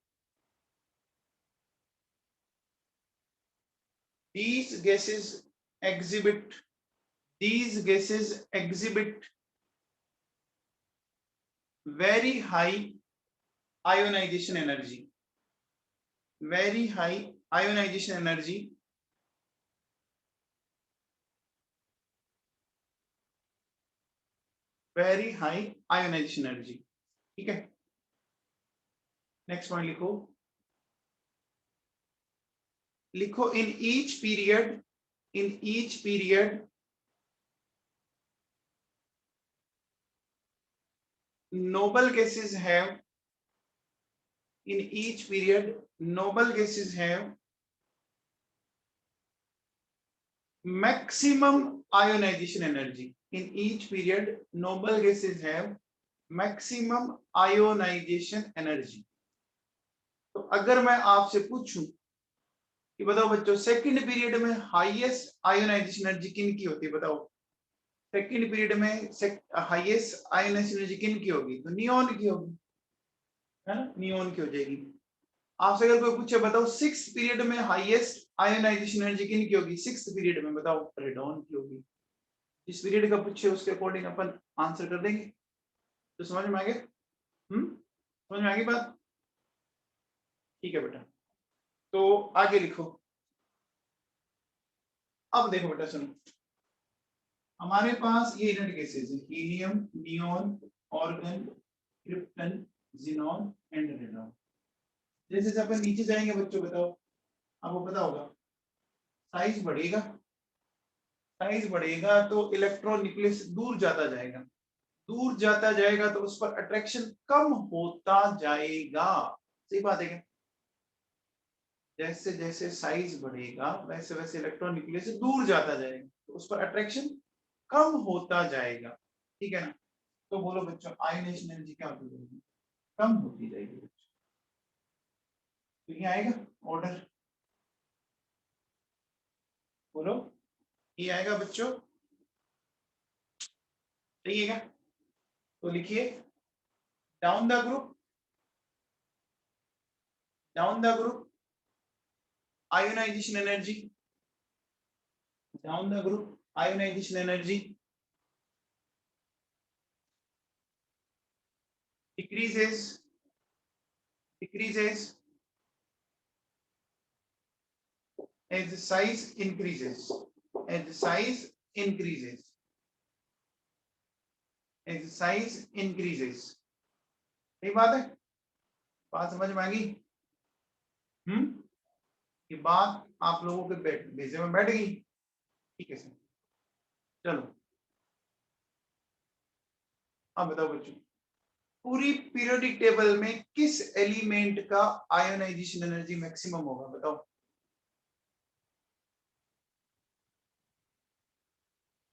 these gases exhibit, these gases exhibit very high ionization energy, very high ionization energy, very high ionization energy। ठीक है, नेक्स्ट पॉइंट लिखो, लिखो in each period, in each period noble gases have, in each period noble gases have maximum ionization energy, in each period noble gases have maximum ionization energy। तो अगर मैं आपसे पूछूं कि बताओ बच्चों सेकंड पीरियड में हाईएस्ट आयोनाइजेशन एनर्जी किन की होती है, बताओ सेकंड पीरियड में हाईएस्ट आयोनाइजेशन एनर्जी किन की होगी, तो नियोन की होगी, है ना, नियोन की हो जाएगी। आपसे अगर कोई पूछे बताओ सिक्स पीरियड में हाईएस्ट आयोनाइजेशन एनर्जी किन की होगी, सिक्स पीरियड में बताओ रेडॉन की होगी। इस पीरियड का पूछे उसके अकॉर्डिंग अपन आंसर कर देंगे। तो समझ में आ गया, समझ में आ गई बात, ठीक है बेटा। तो आगे लिखो, अब देखो बेटा सुनो, हमारे पास ये इनर्ट गैसेस है, helium, neon, organ, krypton, xenon and radon. जैसे जैसे अपन नीचे जाएंगे बच्चों बताओ, आपको पता होगा साइज बढ़ेगा, साइज बढ़ेगा तो इलेक्ट्रॉन न्यूक्लियस दूर जाता जाएगा, दूर जाता जाएगा तो उस पर अट्रैक्शन कम होता जाएगा। सही बात है क्या, जैसे जैसे साइज बढ़ेगा वैसे वैसे इलेक्ट्रॉन न्यूक्लियस से दूर जाता जाएगा तो उस पर अट्रैक्शन कम होता जाएगा, ठीक है ना। तो बोलो बच्चों आयोनाइजेशन एनर्जी क्या होती जाएगी, कम होती जाएगी बच्चों। तो ये आएगा ऑर्डर, बोलो ये आएगा बच्चों, सही है क्या? तो लिखिए down the group, down the group ionization energy, down the group ionization energy decreases as the size increases, as the size increases, as the size increases। सही बात है, बात समझ में आ गई? ये बात आप लोगों के भेजे में बैठ गई, ठीक है सर। चलो अब बताओ बच्चों, पूरी पीरियोडिक टेबल में किस एलिमेंट का आयोनाइजेशन एनर्जी मैक्सिमम होगा, बताओ?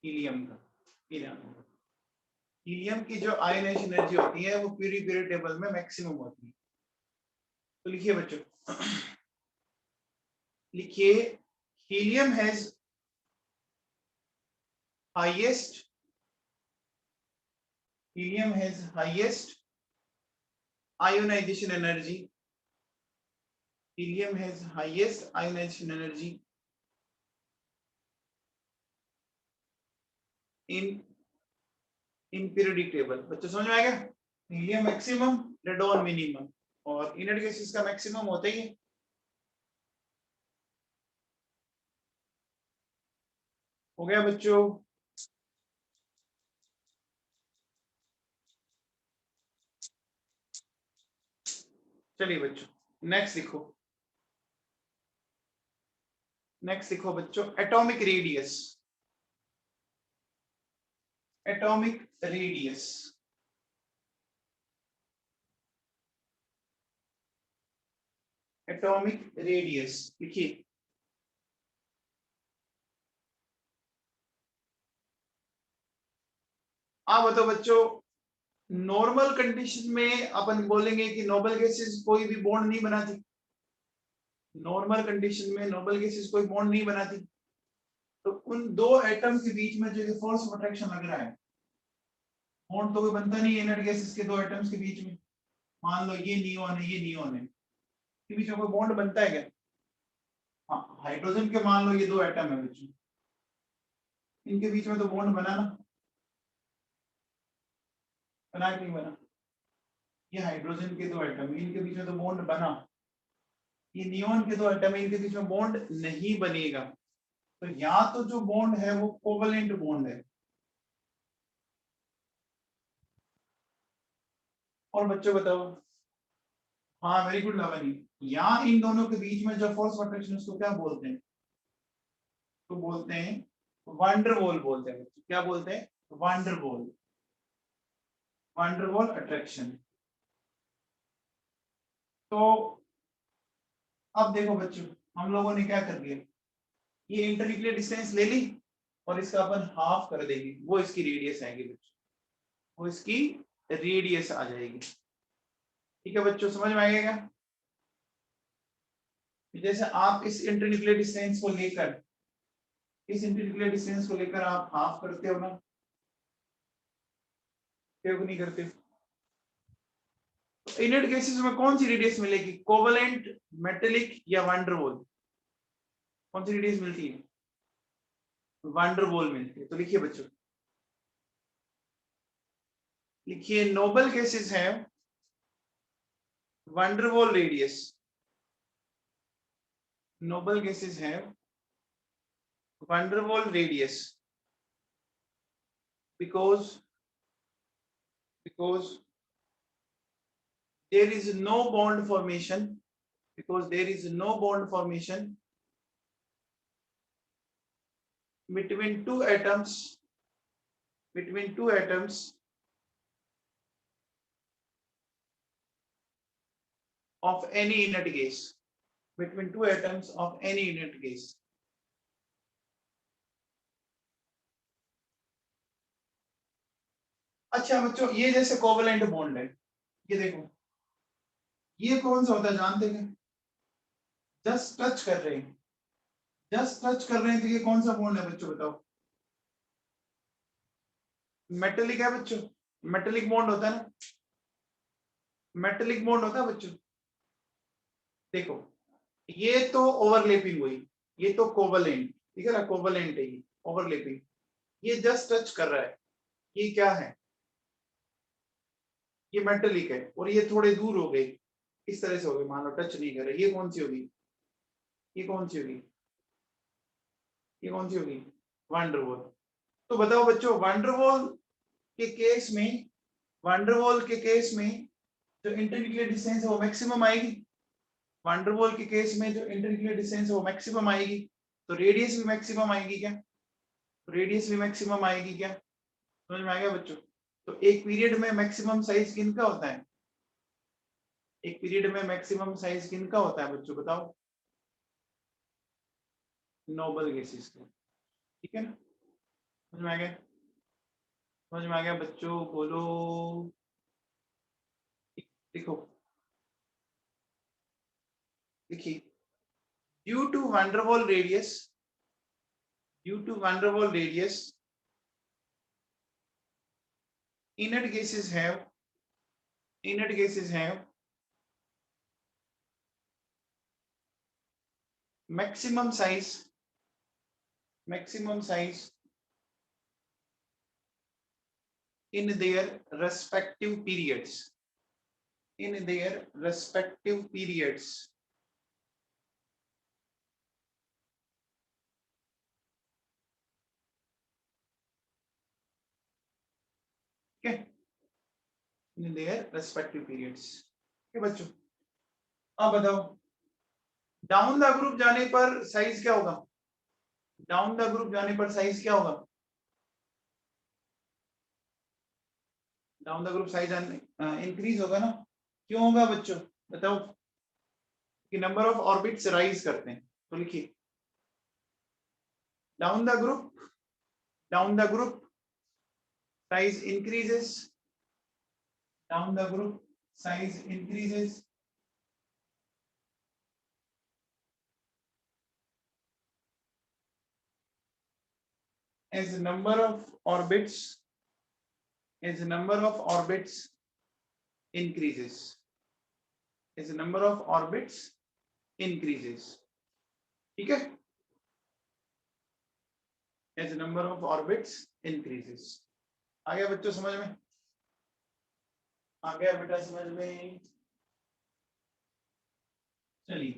हीलियम का, हीलियम की जो आयोनाइजेशन एनर्जी होती है वो पूरी पीरियड टेबल में मैक्सिमम होती है। तो लिखिए बच्चों, लिखिए helium has highest, helium has highest ionisation energy, helium has highest ionisation energy in periodic table. बच्चों समझ में आ गया? हीलियम मैक्सिमम, रेडॉन मिनिमम, और इनर्ट गैसेस का मैक्सिमम होता ही है। हो गया बच्चों? चलिए बच्चों नेक्स्ट लिखो, नेक्स्ट लिखो बच्चों atomic radius, atomic radius, atomic radius लिखिए। आप बताओ बच्चों, नॉर्मल कंडीशन में अपन बोलेंगे कि नोबल गैसेस कोई भी बॉन्ड नहीं बनाती, नॉर्मल कंडीशन में नोबल गैसेस कोई बॉन्ड नहीं बनाती, तो उन दो एटम के बीच में जो फोर्स ऑफ अट्रैक्शन लग रहा है, बॉन्ड तो कोई बनता नहीं है इनर्ट गैसेस के दो एटम्स के बीच में। मान लो ये नियोन है, ये नियोन है, के बीच में कोई बॉन्ड बनता है क्या? हाँ, हाइड्रोजन के मान लो ये दो एटम है बच्चों, इनके बीच में तो बॉन्ड बना ना, बना कि नहीं बना? ये हाइड्रोजन के दो एटम, इनके बीच में तो बॉन्ड बना। ये नियोन के दो एटम है, इनके बीच में बॉन्ड नहीं बनेगा। तो या तो जो बॉन्ड है वो कोवलेंट बॉन्ड है, और बच्चों बताओ, हाँ वेरी गुड लवनी, या इन दोनों के बीच में जो फोर्स ऑफ अट्रैक्शन उसको क्या बोलते हैं? तो बोलते हैं वंडरवॉल बोलते हैं बच्चों। क्या बोलते हैं? Van der Waals, van der Waals attraction. तो अब देखो बच्चों, हम लोगों ने क्या कर दिया, ये इंटरन्यूक्लियर डिस्टेंस ले ली और इसका अपन हाफ कर देंगे, वो इसकी रेडियस आएगी बच्चों, वो इसकी रेडियस आ जाएगी। ठीक है बच्चों, समझ में आएगा क्या? जैसे आप इस इंटरन्यूक्लियर डिस्टेंस को लेकर, इस इंटरन्यूक्लियर डिस्टेंस को लेकर आप हाफ करते हो ना, क्यों नहीं करते? तो इनर्ट गैसेस में कौन सी रेडियस मिलेगी, कोवलेंट, मेटेलिक या वंडरवॉल? कौन सी रेडियस मिलती है? वंडरवॉल मिलती है। तो लिखिए बच्चों, लिखिए नोबल गैसेस है van der Waals radius, noble gases have van der Waals radius because there is no bond formation, because there is no bond formation between two atoms, between two atoms of any inert gas, between two atoms of any inert gas। अच्छा बच्चों, ये जैसे covalent bond है, ये देखो, ये कौन सा होता है जानते हैं? जस्ट टच कर रहे हैं, जस्ट टच कर रहे हैं, तो ये कौन सा बॉन्ड है बच्चों बताओ? मेटेलिक है बच्चों, मेटेलिक बॉन्ड होता है ना, मेटेलिक बॉन्ड होता है बच्चों। देखो, ये तो ओवरलैपिंग हुई, ये तो कोवेलेंट, ठीक है ना, कोवेलेंट है ये, ओवरलैपिंग। ये जस्ट टच कर रहा है, ये क्या है? ये मेटेलिक है, और ये थोड़े दूर हो गए, इस तरह से हो गए, मान लो टच नहीं कर रहे, ये कौन सी होगी? ये कौन सी होगी? ये कौन सी होगी? वंडरवॉल। तो बताओ बच्चों, वंडरवॉल के केस में, वंडरवॉल के केस में जो इंटरन्यूक्लियर डिस्टेंस है वो मैक्सिमम आएगी। वंडरवॉल के केस में जो इंटरन्यूक्लियर डिस्टेंस है वो मैक्सिमम आएगी, तो रेडियस भी मैक्सिमम आएगी क्या? रेडियस भी मैक्सिमम आएगी क्या? समझ में आ गया बच्चों? तो एक पीरियड में मैक्सिमम साइज किन का होता है? एक पीरियड में मैक्सिमम साइज किन का होता है बच्चों बताओ? नोबल गैसेस का, ठीक है ना? समझ में आ गया? समझ में आ गया बच्चों, बोलो। देखो, देखिए, due to van der Waals radius, due to van der Waals radius, inert gases have, inert gases have maximum size, maximum size in their respective periods, in their respective periods. Okay, in their respective periods. okay बच्चों, अब बताओ, down the group जाने पर size क्या होगा? Down the group जाने पर size क्या होगा? Down the group size increase होगा ना? क्यों होगा बच्चों बताओ? कि नंबर ऑफ ऑर्बिट्स राइज करते हैं, तो लिखिए, down the group, down the group size increases, down the group size increases, as the number of orbits, as the number of orbits increases, as the number of orbits increases, ठीक है? as the number of orbits increases. आ गया बच्चों समझ में? आ गया बेटा समझ में? चलिए,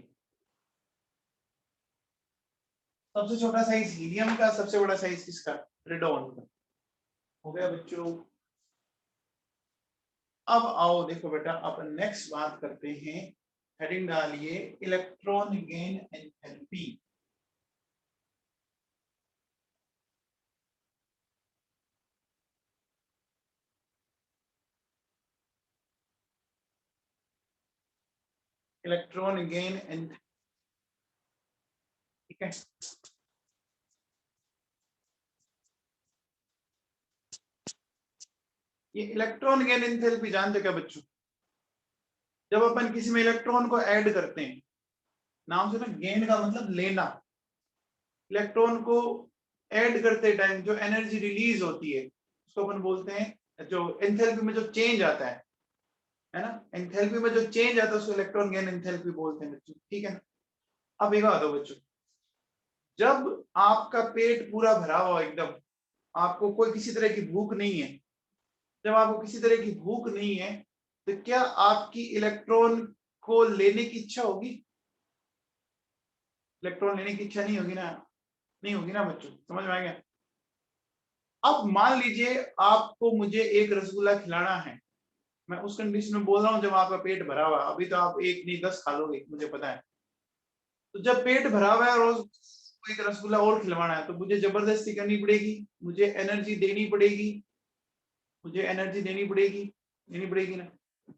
सबसे छोटा साइज हीलियम का, सबसे बड़ा साइज किसका? रेडॉन का। हो गया बच्चों? अब आओ देखो बेटा, अपन नेक्स्ट बात करते हैं, हेडिंग डालिए electron gain enthalpy. Electron gain and, ठीक है, ये इलेक्ट्रॉन गेन एंथैल्पी जानते क्या बच्चों? जब अपन किसी में इलेक्ट्रॉन को ऐड करते हैं, नाम से ना, गेन का मतलब लेना, इलेक्ट्रॉन को ऐड करते टाइम जो एनर्जी रिलीज होती है उसको अपन बोलते हैं, जो एंथैल्पी में जो चेंज आता है ना, एंथैल्पी में जो चेंज आता है उसको इलेक्ट्रॉन गेन एंथैल्पी बोलते हैं बच्चों, ठीक है ना? अब एक बात हो बच्चों, जब आपका पेट पूरा भरा हुआ एकदम, आपको कोई किसी तरह की भूख नहीं है, जब आपको किसी तरह की भूख नहीं है, तो क्या आपकी इलेक्ट्रॉन को लेने की इच्छा होगी? इलेक्ट्रॉन लेने की इच्छा नहीं होगी ना? नहीं होगी ना बच्चों, समझ में आ गया? अब मान लीजिए आपको मुझे एक रसगुल्ला खिलाना है, मैं उस कंडीशन में बोल रहा हूँ जब आपका पेट भरा हुआ है, अभी तो आप एक नहीं 10 खा लोगे मुझे पता है। तो जब पेट भरा हुआ है और उसको एक रसगुल्ला और खिलवाना है, तो मुझे जबरदस्ती करनी पड़ेगी, मुझे एनर्जी देनी पड़ेगी, मुझे एनर्जी देनी पड़ेगी ना?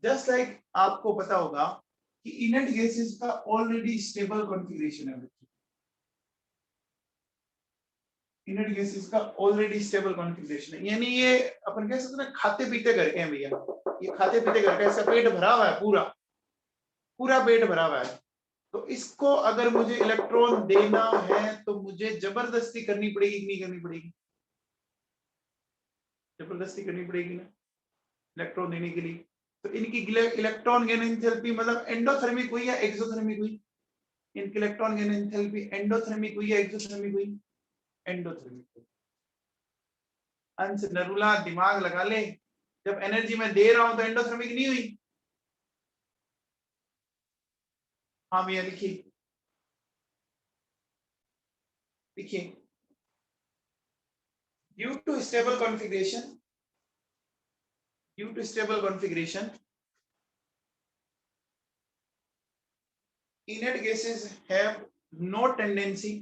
जस्ट लाइक आपको पता होगा कि इनर्ट गैसेस का ऑलरेडी स्टेबल कॉन्फ़िगरेशन है बच्चों, इनर्ट गैसेस का ऑलरेडी स्टेबल कॉन्फ़िगरेशन है, यानी ये अपन कह सकते हैं खाते पीते करके हैं भैया, ये खाते पीते करके, ऐसा पेट भरा हुआ है, पूरा पूरा पेट भरा हुआ है। तो इसको अगर मुझे इलेक्ट्रॉन देना है तो मुझे जबरदस्ती करनी पड़ेगी कि नहीं करनी पड़ेगी? जबरदस्ती करनी पड़ेगी ना इलेक्ट्रॉन देने के लिए। तो इनकी इलेक्ट्रॉन गेन एंथैल्पी मतलब एंडोथर्मिक हुई या एक्सोथर्मिक हुई? इनकी इलेक्ट्रॉन गेन एंथैल्पी एंडोथर्मिक हुई या एक्सोथर्मिक हुई? एंडोथर्मिक हुई। अंश नरूला दिमाग लगा ले, जब एनर्जी मैं दे रहा हूं तो एंडोथर्मिक नहीं हुई? हाँ भैया लिखिए, लिखिए। Due to stable configuration, due to stable configuration, inert gases have no tendency,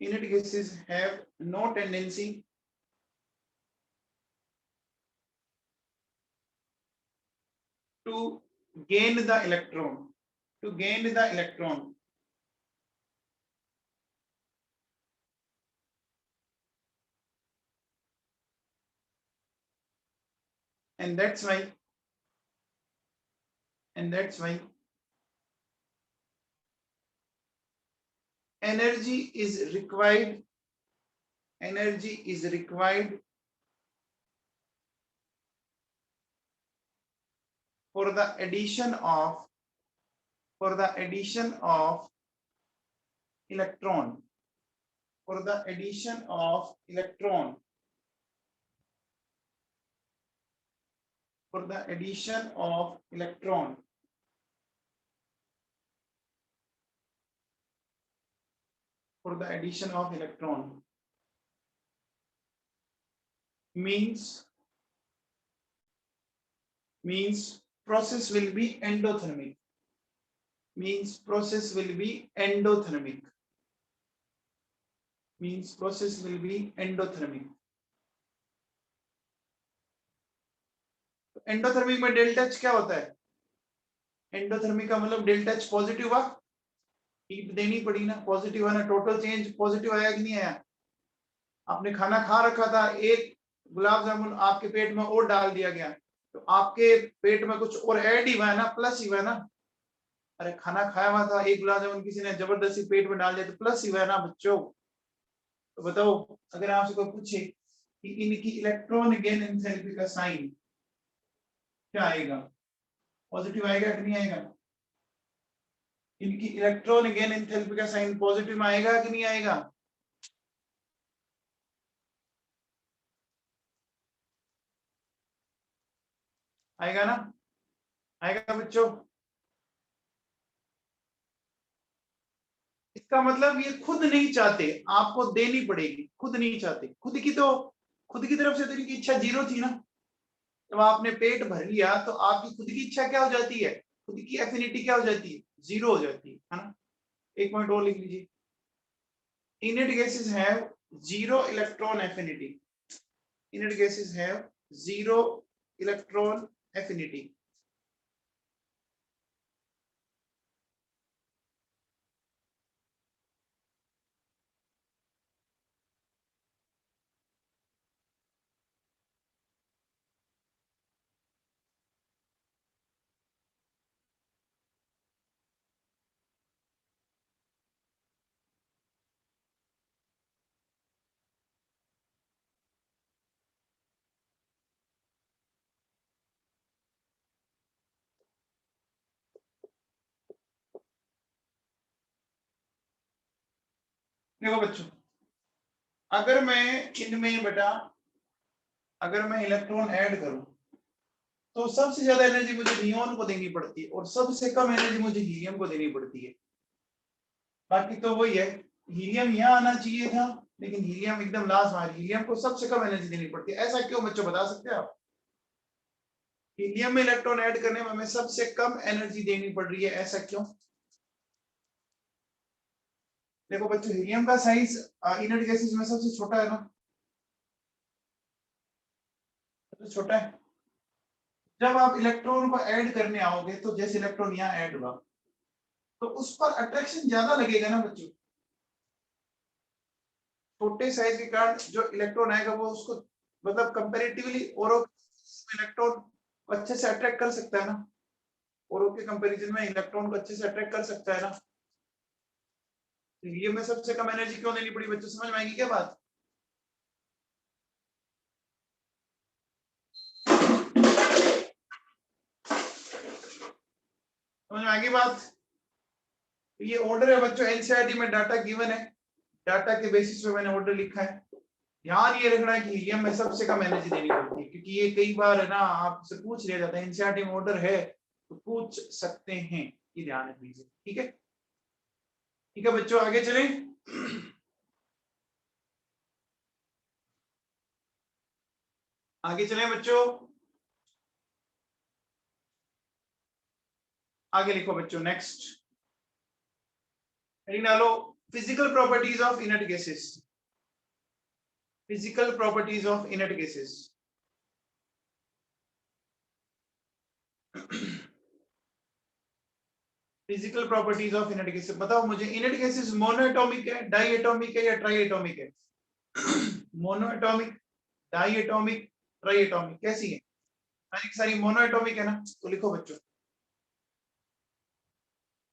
inert gases have no tendency to gain the electron, to gain the electron. And that's why, and that's why energy is required, energy is required for the addition of, for the addition of electron, for the addition of electron, for the addition of electron, for the addition of electron means process will be endothermic, means process will be endothermic, means process will be endothermic. Endothermic में delta H क्या होता है? Endothermic का मतलब delta H positive हुआ, heat देनी पड़ी ना, पॉजिटिव है ना, टोटल चेंज पॉजिटिव आया कि नहीं आया? आपने खाना खा रखा था, एक गुलाब जामुन आपके पेट में और डाल दिया गया, तो आपके पेट में कुछ और ऐड ही हुआ है ना, प्लस ही हुआ है ना। अरे खाना खाया हुआ था, एक गुलाब जामुन किसी ने जबरदस्ती पेट में डाल दिया तो प्लस ही हुआ है ना बच्चों। तो बताओ, अगर आपसे कोई पूछे कि इनकी इलेक्ट्रॉन गेन एंथैल्पी का साइन क्या आएगा, पॉजिटिव आएगा कि नहीं आएगा? इनकी इलेक्ट्रॉन गेन एंथैल्पी का साइन पॉजिटिव में आएगा कि नहीं आएगा? आएगा ना, आएगा बच्चों। इसका मतलब ये खुद नहीं चाहते, आपको देनी पड़ेगी, खुद नहीं चाहते, खुद की तो, खुद की तरफ से तो इनकी इच्छा जीरो थी ना। जब आपने पेट भर लिया तो आपकी खुद की इच्छा क्या हो जाती है, खुद की एफिनिटी क्या हो जाती है, जीरो हो जाती है ना। एक पॉइंट और लिख लीजिए, inert gases have zero electron affinity, inert gases have zero electron affinity. देखो बच्चों, अगर मैं इनमें बेटा, अगर मैं इलेक्ट्रॉन ऐड करूं तो सबसे ज्यादा एनर्जी मुझे नियोन को देनी पड़ती है और सबसे कम एनर्जी मुझे हीलियम को देनी पड़ती है। बाकी तो वही है, हीलियम यहाँ आना चाहिए था लेकिन हीलियम एकदम लास्ट में, हीलियम को सबसे कम एनर्जी देनी पड़ती है। ऐसा क्यों बच्चों, बता सकते हैं आप? हीलियम में इलेक्ट्रॉन ऐड करने में हमें सबसे कम एनर्जी देनी पड़ रही है, ऐसा क्यों? देखो बच्चों, हीलियम का साइज इनर्ट गैसेस में सबसे छोटा है ना, सबसे छोटा है। जब आप इलेक्ट्रॉन को ऐड करने आओगे तो जैसे इलेक्ट्रॉन यहाँ ऐड हुआ तो उस पर अट्रैक्शन ज्यादा लगेगा ना बच्चों। छोटे साइज के कारण जो इलेक्ट्रॉन आएगा वो उसको मतलब कंपैरेटिवली औरों इलेक्ट्रॉन को अच्छे से अट्रैक्ट कर सकता है ना, औरों के कंपैरिजन में इलेक्ट्रॉन को अच्छे से अट्रैक्ट कर सकता है ना। तो ये में सबसे कम एनर्जी क्यों देनी पड़ी बच्चों, समझ में आएगी क्या बात? समझ में आएगी बात? तो ये ऑर्डर है बच्चों, एनसीईआरटी में डाटा गिवन है, डाटा के बेसिस पे मैंने ऑर्डर लिखा है। ध्यान ये रखना है कि हीलियम में सबसे कम एनर्जी देनी पड़ती है, क्योंकि ये कई बार है ना आपसे पूछ लिया जाता है, एनसीईआरटी में ऑर्डर है तो पूछ सकते हैं, ये ध्यान रख लीजिए। ठीक है, ठीक है बच्चों, आगे चले। आगे चले बच्चों, आगे लिखो बच्चों, नेक्स्ट हेडिंग डालो, physical properties of inert gases. Physical properties of inert gases. Physical properties of inert gases, बताओ मुझे, इनर्ट गैसेस मोनोएटॉमिक है, डाईएटॉमिक है या ट्राईएटॉमिक है? मोनोएटॉमिक, डाईएटॉमिक, ट्राईएटॉमिक, कैसी है? सारी की सारी मोनोएटॉमिक है ना, तो लिखो बच्चों,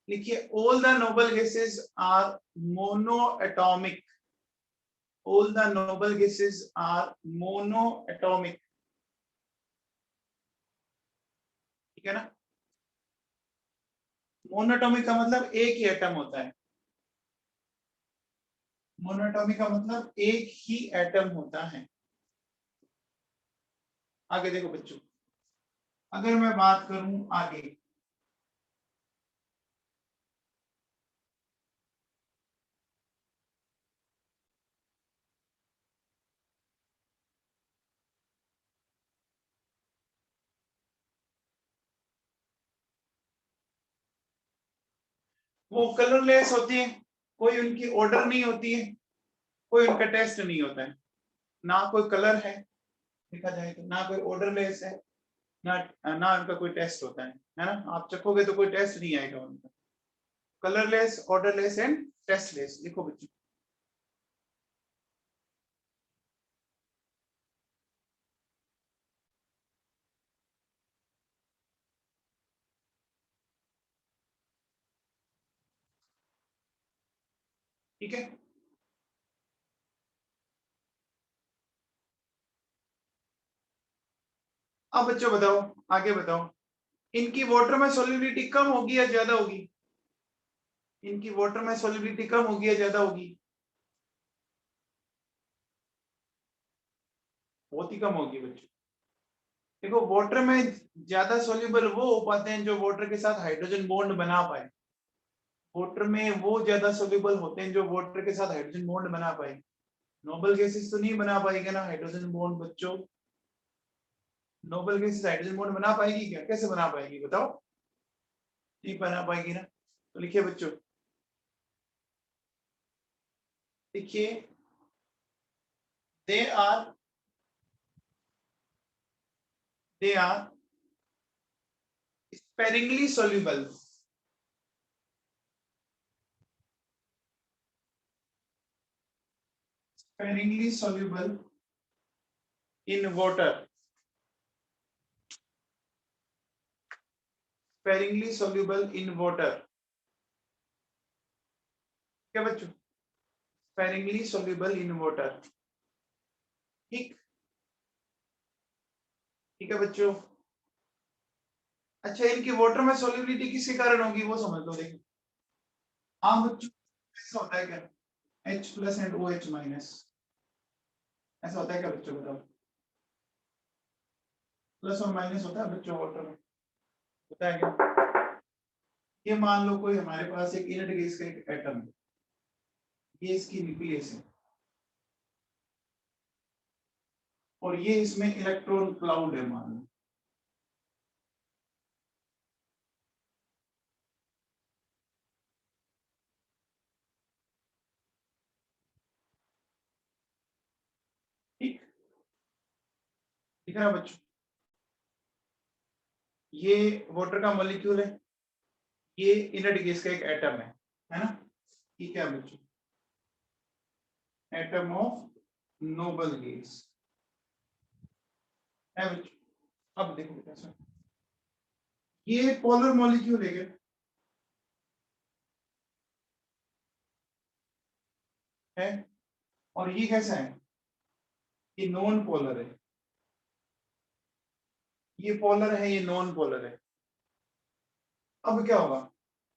लिखिए, all the noble gases are monoatomic. All the noble gases are monoatomic. ठीक है ना, मोनोएटॉमिक का मतलब एक ही एटम होता है। मोनोएटॉमिक का मतलब एक ही एटम होता है। आगे देखो बच्चों, अगर मैं बात करूं आगे, वो कलरलेस होती है, कोई उनकी ऑर्डर नहीं होती है, कोई उनका टेस्ट नहीं होता है, ना कोई कलर है देखा जाए तो, ना कोई ऑर्डरलेस है, ना ना उनका कोई टेस्ट होता है ना, आप चखोगे तो कोई टेस्ट नहीं आएगा उनका। कलरलेस, ऑर्डरलेस एंड टेस्टलेस, लिखो बच्चों। ठीक है, अब बच्चों बताओ, आगे बताओ, इनकी वाटर में सॉल्युबिलिटी कम होगी या ज्यादा होगी? इनकी वाटर में सॉल्युबिलिटी कम होगी या ज्यादा होगी? बहुत ही कम होगी बच्चों। देखो, वाटर में ज्यादा सॉल्युबल वो हो पाते हैं जो वाटर के साथ हाइड्रोजन बॉन्ड बना पाए। वाटर में वो ज्यादा सॉल्युबल होते हैं जो वाटर के साथ हाइड्रोजन बॉन्ड बना पाए। नोबल गैसेस तो नहीं बना पाएगी ना हाइड्रोजन बॉन्ड बच्चों। नोबल गैसेस हाइड्रोजन बॉन्ड बना पाएगी क्या? कैसे बना पाएगी बताओ? नहीं बना पाएगी ना, तो लिखिए बच्चों, देखिए, they are they are sparingly soluble, sparingly soluble in water, sparingly soluble in water। क्या बच्चों, sparingly soluble in water। ठीक, ठीक है बच्चों। अच्छा, इनकी वाटर में सोल्युबिलिटी किसके कारण होगी वो समझ लो। देखो, हाँ बच्चों, ऐसा होता है क्या, H plus and OH minus, ऐसा होता है क्या बच्चों बताओ? प्लस और माइनस होता है बच्चों वाटर में, होता है क्या? ये मान लो कोई हमारे पास एक इनर्ट गैस का एक एटम है, ये इसकी न्यूक्लियस है, और ये इसमें इलेक्ट्रॉन क्लाउड है मान लो। ठीक, ठीक है ना बच्चों, ये वाटर का मॉलिक्यूल है, ये इनर्ट गैस का एक एटम है ना? ठीक है बच्चों, एटम ऑफ नोबल गैस है बच्चों। अब देखो कैसा, ये पोलर मॉलिक्यूल है और ये कैसा है, ये नॉन पोलर है, ये पोलर है, ये नॉन पोलर है। अब क्या होगा,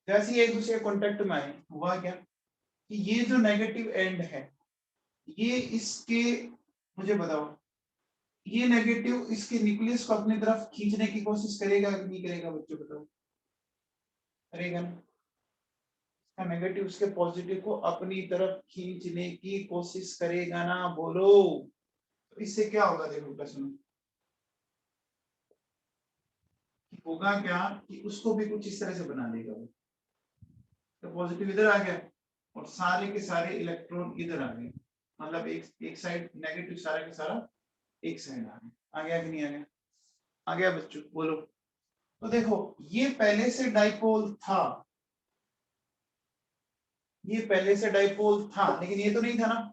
जैसे ही एक दूसरे कॉन्टेक्ट में आए, हुआ क्या कि ये जो नेगेटिव एंड है, ये इसके, मुझे बताओ, ये नेगेटिव इसके न्यूक्लियस को अपनी तरफ खींचने की कोशिश करेगा कि नहीं करेगा बच्चों, बताओ। करेगा ना, इसका नेगेटिव उसके पॉजिटिव को अपनी तरफ खींचने की कोशिश करेगा ना, बोलो। तो इससे क्या होगा, देखो प्रश्न होगा क्या कि उसको भी कुछ इस तरह से बना देगा वो। तो पॉजिटिव इधर आ गया और सारे के सारे इलेक्ट्रॉन इधर आ गए, मतलब एक साइड नेगेटिव, सारा के सारा एक साइड आ गया कि नहीं आ गया, आ गया बच्चों, बोलो। तो देखो ये पहले से डाइपोल था, ये पहले से डाइपोल था, लेकिन ये तो नहीं था ना,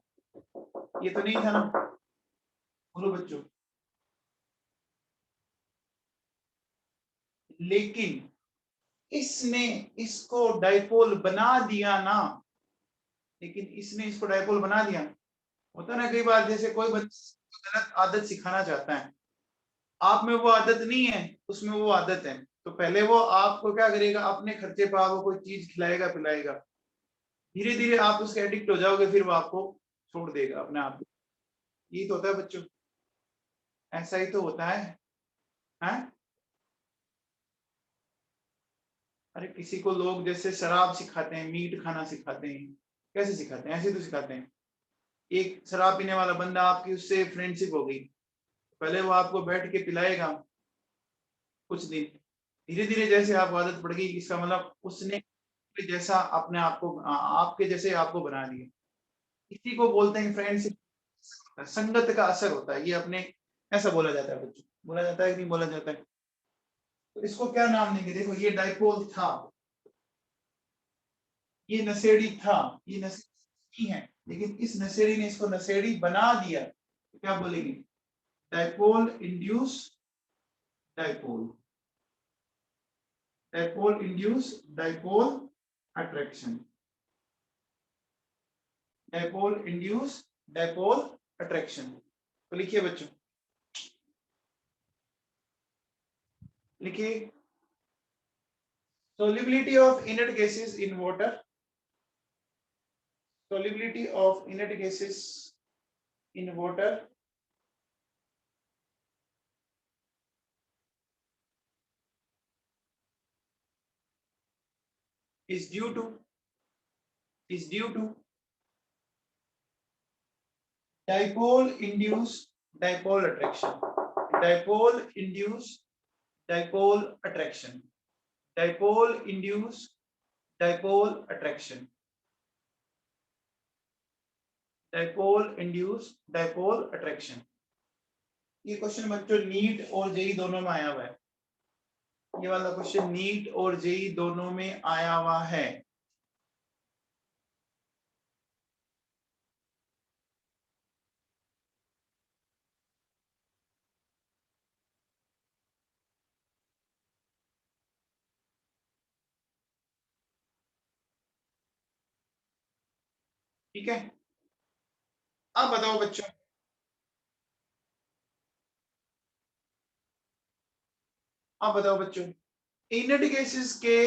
ये तो नहीं था ना, बोलो बच्चों। लेकिन इसने इसको डाइपोल बना दिया ना, लेकिन इसने इसको डाइपोल बना दिया। होता ना कई बार, जैसे कोई बच्चा गलत आदत सिखाना चाहता है, आप में वो आदत नहीं है, उसमें वो आदत है, तो पहले वो आपको क्या करेगा, अपने खर्चे पर आपको कोई चीज खिलाएगा पिलाएगा, धीरे धीरे आप उसके एडिक्ट हो जाओगे, फिर वो आपको छोड़ देगा अपने आप। ये तो होता है बच्चों, ऐसा ही तो होता है? अरे किसी को लोग जैसे शराब सिखाते हैं, मीट खाना सिखाते हैं, कैसे सिखाते हैं, ऐसे तो सिखाते हैं। एक शराब पीने वाला बंदा, आपकी उससे फ्रेंडशिप हो गई, पहले वो आपको बैठ के पिलाएगा कुछ दिन, धीरे धीरे जैसे आपको आदत पड़ गई, इसका मतलब उसने जैसा अपने आप को, आपके जैसे आपको बना दिया। इसी को बोलते हैं फ्रेंडशिप, संगत का असर होता है ये अपने, ऐसा बोला जाता है बच्चों, बोला जाता है कि नहीं बोला जाता है। तो इसको क्या नाम देंगे, देखो ये डाइपोल था, ये नशेड़ी था, ये नशेड़ी है, लेकिन इस नशेड़ी ने इसको नशेड़ी बना दिया, तो क्या बोलेंगे, dipole induce dipole, dipole induce dipole attraction, dipole induce dipole attraction. तो लिखिए बच्चों, लिखिए, solubility of inert gases in water, solubility of inert gases in water is due to dipole induced dipole attraction, dipole induced dipole attraction, dipole induced dipole attraction, dipole induced dipole attraction। ये question बच्चों NEET और JEE दोनों में आया हुआ है, ये वाला क्वेश्चन नीट और जेई दोनों में आया हुआ है। ठीक है, अब बताओ बच्चों, अब बताओ बच्चों, इनर्ट गैसेस के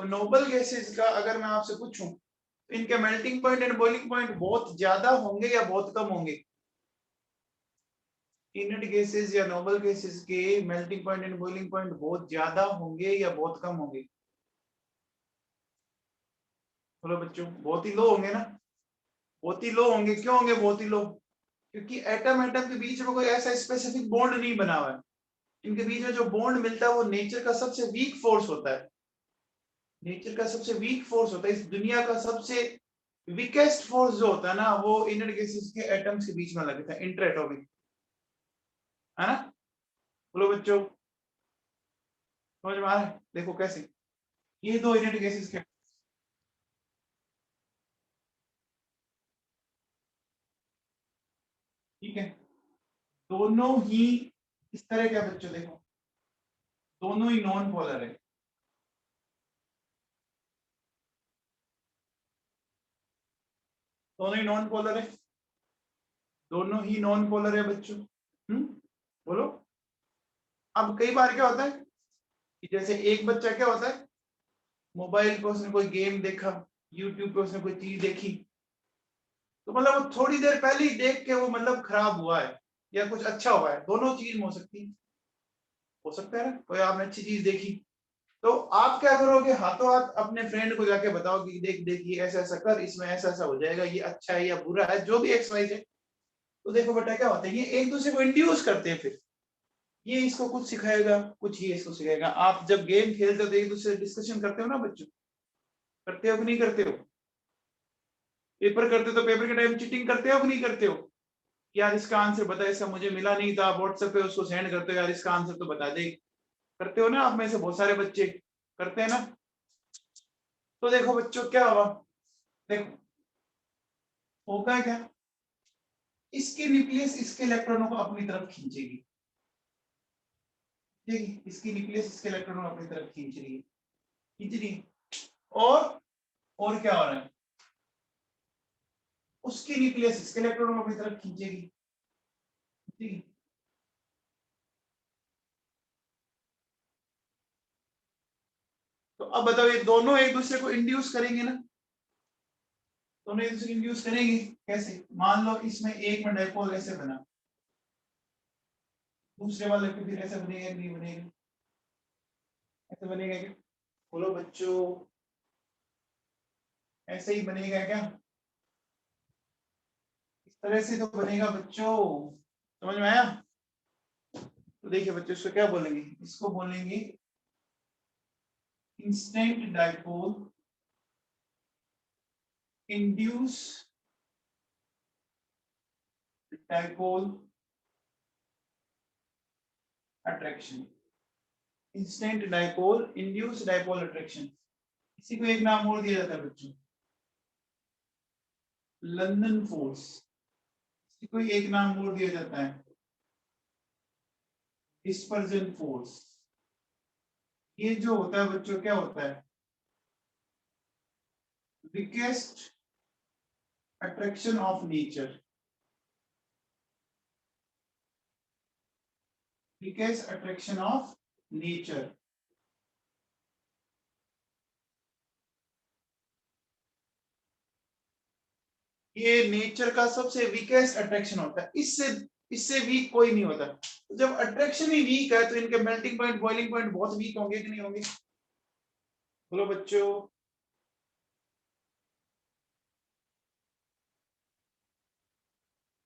नोबल गैसेस का अगर मैं आपसे पूछूं, तो इनके melting point and boiling point बहुत ज्यादा होंगे या बहुत कम होंगे? इनर्ट गैसेस या नोबल गैसेस के melting point and boiling point बहुत ज्यादा होंगे या बहुत कम होंगे? बोलो बच्चों, बहुत ही लो होंगे ना, बहुत ही लो होंगे। क्यों होंगे बहुत ही लो? क्योंकि एटम एटम के बीच में कोई ऐसा स्पेसिफिक बॉन्ड नहीं बना हुआ है, इनके बीच में जो बॉन्ड मिलता है वो नेचर का सबसे वीक फोर्स होता है, नेचर का सबसे वीक फोर्स होता है, इस दुनिया का सबसे वीकेस्ट फोर्स जो होता है ना, वो इनर्ट गैसेस के एटम्स के बीच में लगता है, इंटरएटॉमिक, है ना। बोलो बच्चों, समझ में आ रहा है? देखो कैसे, ये दो इनर्ट गैसेस के, ठीक है, दोनों ही इस तरह के बच्चों, देखो दोनों ही नॉन पोलर है। दोनों ही नॉन पोलर है, दोनों ही नॉन पोलर है बच्चों। बोलो। अब कई बार क्या होता है कि जैसे एक बच्चा क्या होता है, मोबाइल पे उसने कोई गेम देखा, यूट्यूब पे उसने कोई चीज देखी, तो मतलब वो थोड़ी देर पहले ही देख के वो मतलब खराब हुआ है या कुछ अच्छा हुआ है, दोनों चीज हो सकती है। हो सकता है ना, कोई आपने अच्छी चीज देखी, तो आप क्या करोगे, हाथों हाथ अपने फ्रेंड को जाके बताओ कि देख देख ये ऐसा ऐसा कर, इसमें ऐसा ऐसा हो जाएगा, ये अच्छा है या बुरा है, जो भी एक्स वाई है। तो देखो बेटा क्या होता है, ये एक दूसरे को इंड्यूस करते हैं, फिर ये इसको कुछ सिखाएगा, कुछ ये इसको सिखाएगा। आप जब गेम खेलते हो तो एक दूसरे से डिस्कशन करते हो ना बच्चों, करते हो कि नहीं करते हो? पेपर करते हो तो पेपर के टाइम चीटिंग करते हो कि नहीं करते हो? यार इसका आंसर बता, इसका मुझे मिला नहीं था, व्हाट्सएप पे उसको सेंड करते हो, यार इसका आंसर तो बता दे। करते हो ना, आप में से बहुत सारे बच्चे करते हैं ना। तो देखो बच्चों क्या हुआ, देखो होगा क्या, इसके न्यूक्लियस इसके इलेक्ट्रॉनों को अपनी तरफ खींचेगी, ठीक है, इसकी न्यूक्लियस इसके इलेक्ट्रॉनों को अपनी तरफ खींच रही है, खींच रही है। और क्या हो रहा है, उसकी न्यूक्लियस इसके इलेक्ट्रॉनों को अपनी तरफ खींचेगी, ठीक है। तो अब बताओ, ये दोनों एक दूसरे को इंड्यूस करेंगे ना, दोनों एक दूसरे को इंड्यूस करेंगे। कैसे, मान लो इसमें एक में डाइपोल ऐसे बना, दूसरे वाले पे फिर ऐसे बनेगा नहीं बनेगा, ऐसे बनेगा क्या? बोलो बच्चों, ऐसे ही बनेगा क्या? इस तरह से तो बनेगा बच्चों, समझ में आया? तो देखिए बच्चों, इसको क्या बोलेंगे, इसको बोलेंगे instant dipole induce dipole attraction, instant dipole induce dipole attraction. इसी को एक नाम और दिया जाता है बच्चों, लंदन फोर्स। इसी को एक नाम और दिया जाता है, डिस्पर्जन फोर्स। ये जो होता है बच्चों क्या होता है, weakest attraction of nature, weakest attraction of nature। ये नेचर का सबसे वीकेस्ट अट्रैक्शन होता है, इससे इससे वीक कोई नहीं होता। तो जब अट्रैक्शन ही वीक है तो इनके मेल्टिंग पॉइंट बॉइलिंग पॉइंट बहुत वीक होंगे कि नहीं होंगे? बोलो बच्चों।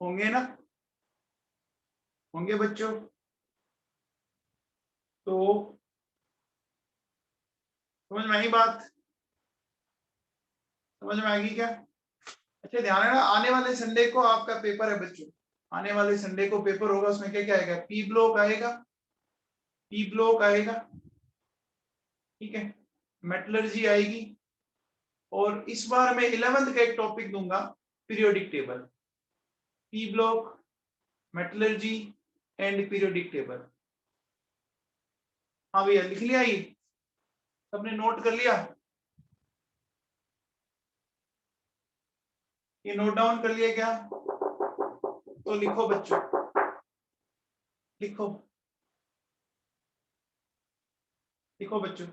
होंगे ना, होंगे बच्चों। तो समझ में आई बात, समझ में आएगी क्या? अच्छा ध्यान है ना, आने वाले संडे को आपका पेपर है बच्चों, आने वाले संडे को पेपर होगा, उसमें क्या क्या आएगा, पी ब्लॉक आएगा, पी ब्लॉक आएगा, ठीक है, मेटलर्जी आएगी, और इस बार मैं 11th का एक टॉपिक दूंगा, periodic table, P block, metallurgy and periodic table. हाँ भैया लिख लिया, ये सबने नोट कर लिया, ये नोट डाउन कर लिया क्या? तो लिखो बच्चों, लिखो, लिखो बच्चों।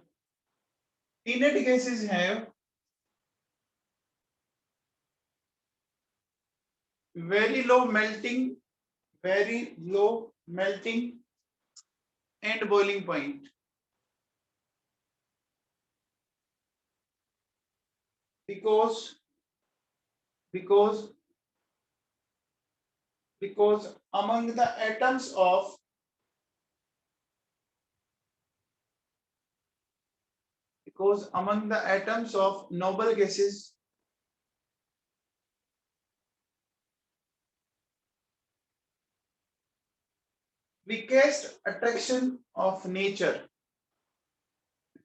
इनेट गैसेस है very low melting, very low melting and boiling point, because because because among the atoms of because among the atoms of noble gases, weakest attraction of nature,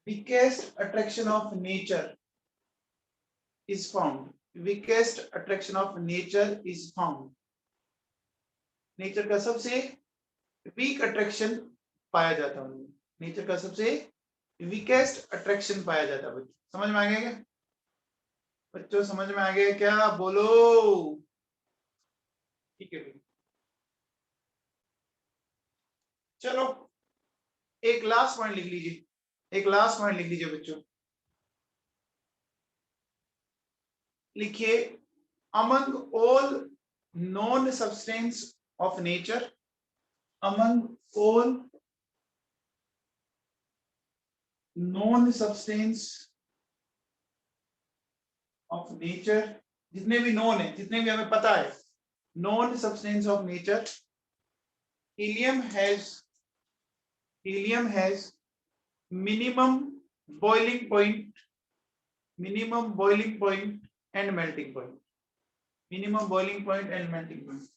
weakest attraction of nature is found, weakest attraction of nature is found nature का सबसे week attraction पाया जाता है उनमें, nature का सबसे weakest attraction पाया जाता है। बच्चों समझ में आ गया क्या? बच्चों समझ में आ गया क्या? बोलो। ठीक है भाई, चलो एक लास्ट पॉइंट लिख लीजिए, एक लास्ट पॉइंट लिख लीजिए बच्चों। लिखिए, among all non substance of nature, among all non substance of nature, जितने भी नॉन है, जितने भी हमें पता है, non substance of nature, helium has minimum boiling point, minimum boiling point and melting point, minimum boiling point and melting point।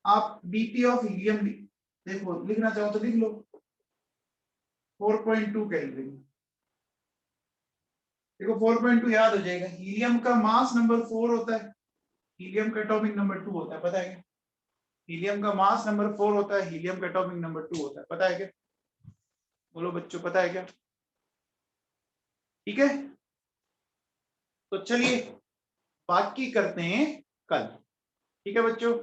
आप BP of helium देखो, लिखना चाहो तो लिख लो 4.2 केल्विन। देखो 4.2 याद हो जाएगा। हीलियम का मास नंबर 4 होता है, हीलियम का एटॉमिक नंबर 2 होता है, पता है क्या? हीलियम का मास नंबर 4 होता है, हीलियम का एटॉमिक नंबर 2 होता है, पता है क्या? बोलो बच्चों, पता है क्या? ठीक है, तो चलिए बाकी करते हैं कल। ठीक है बच्चों।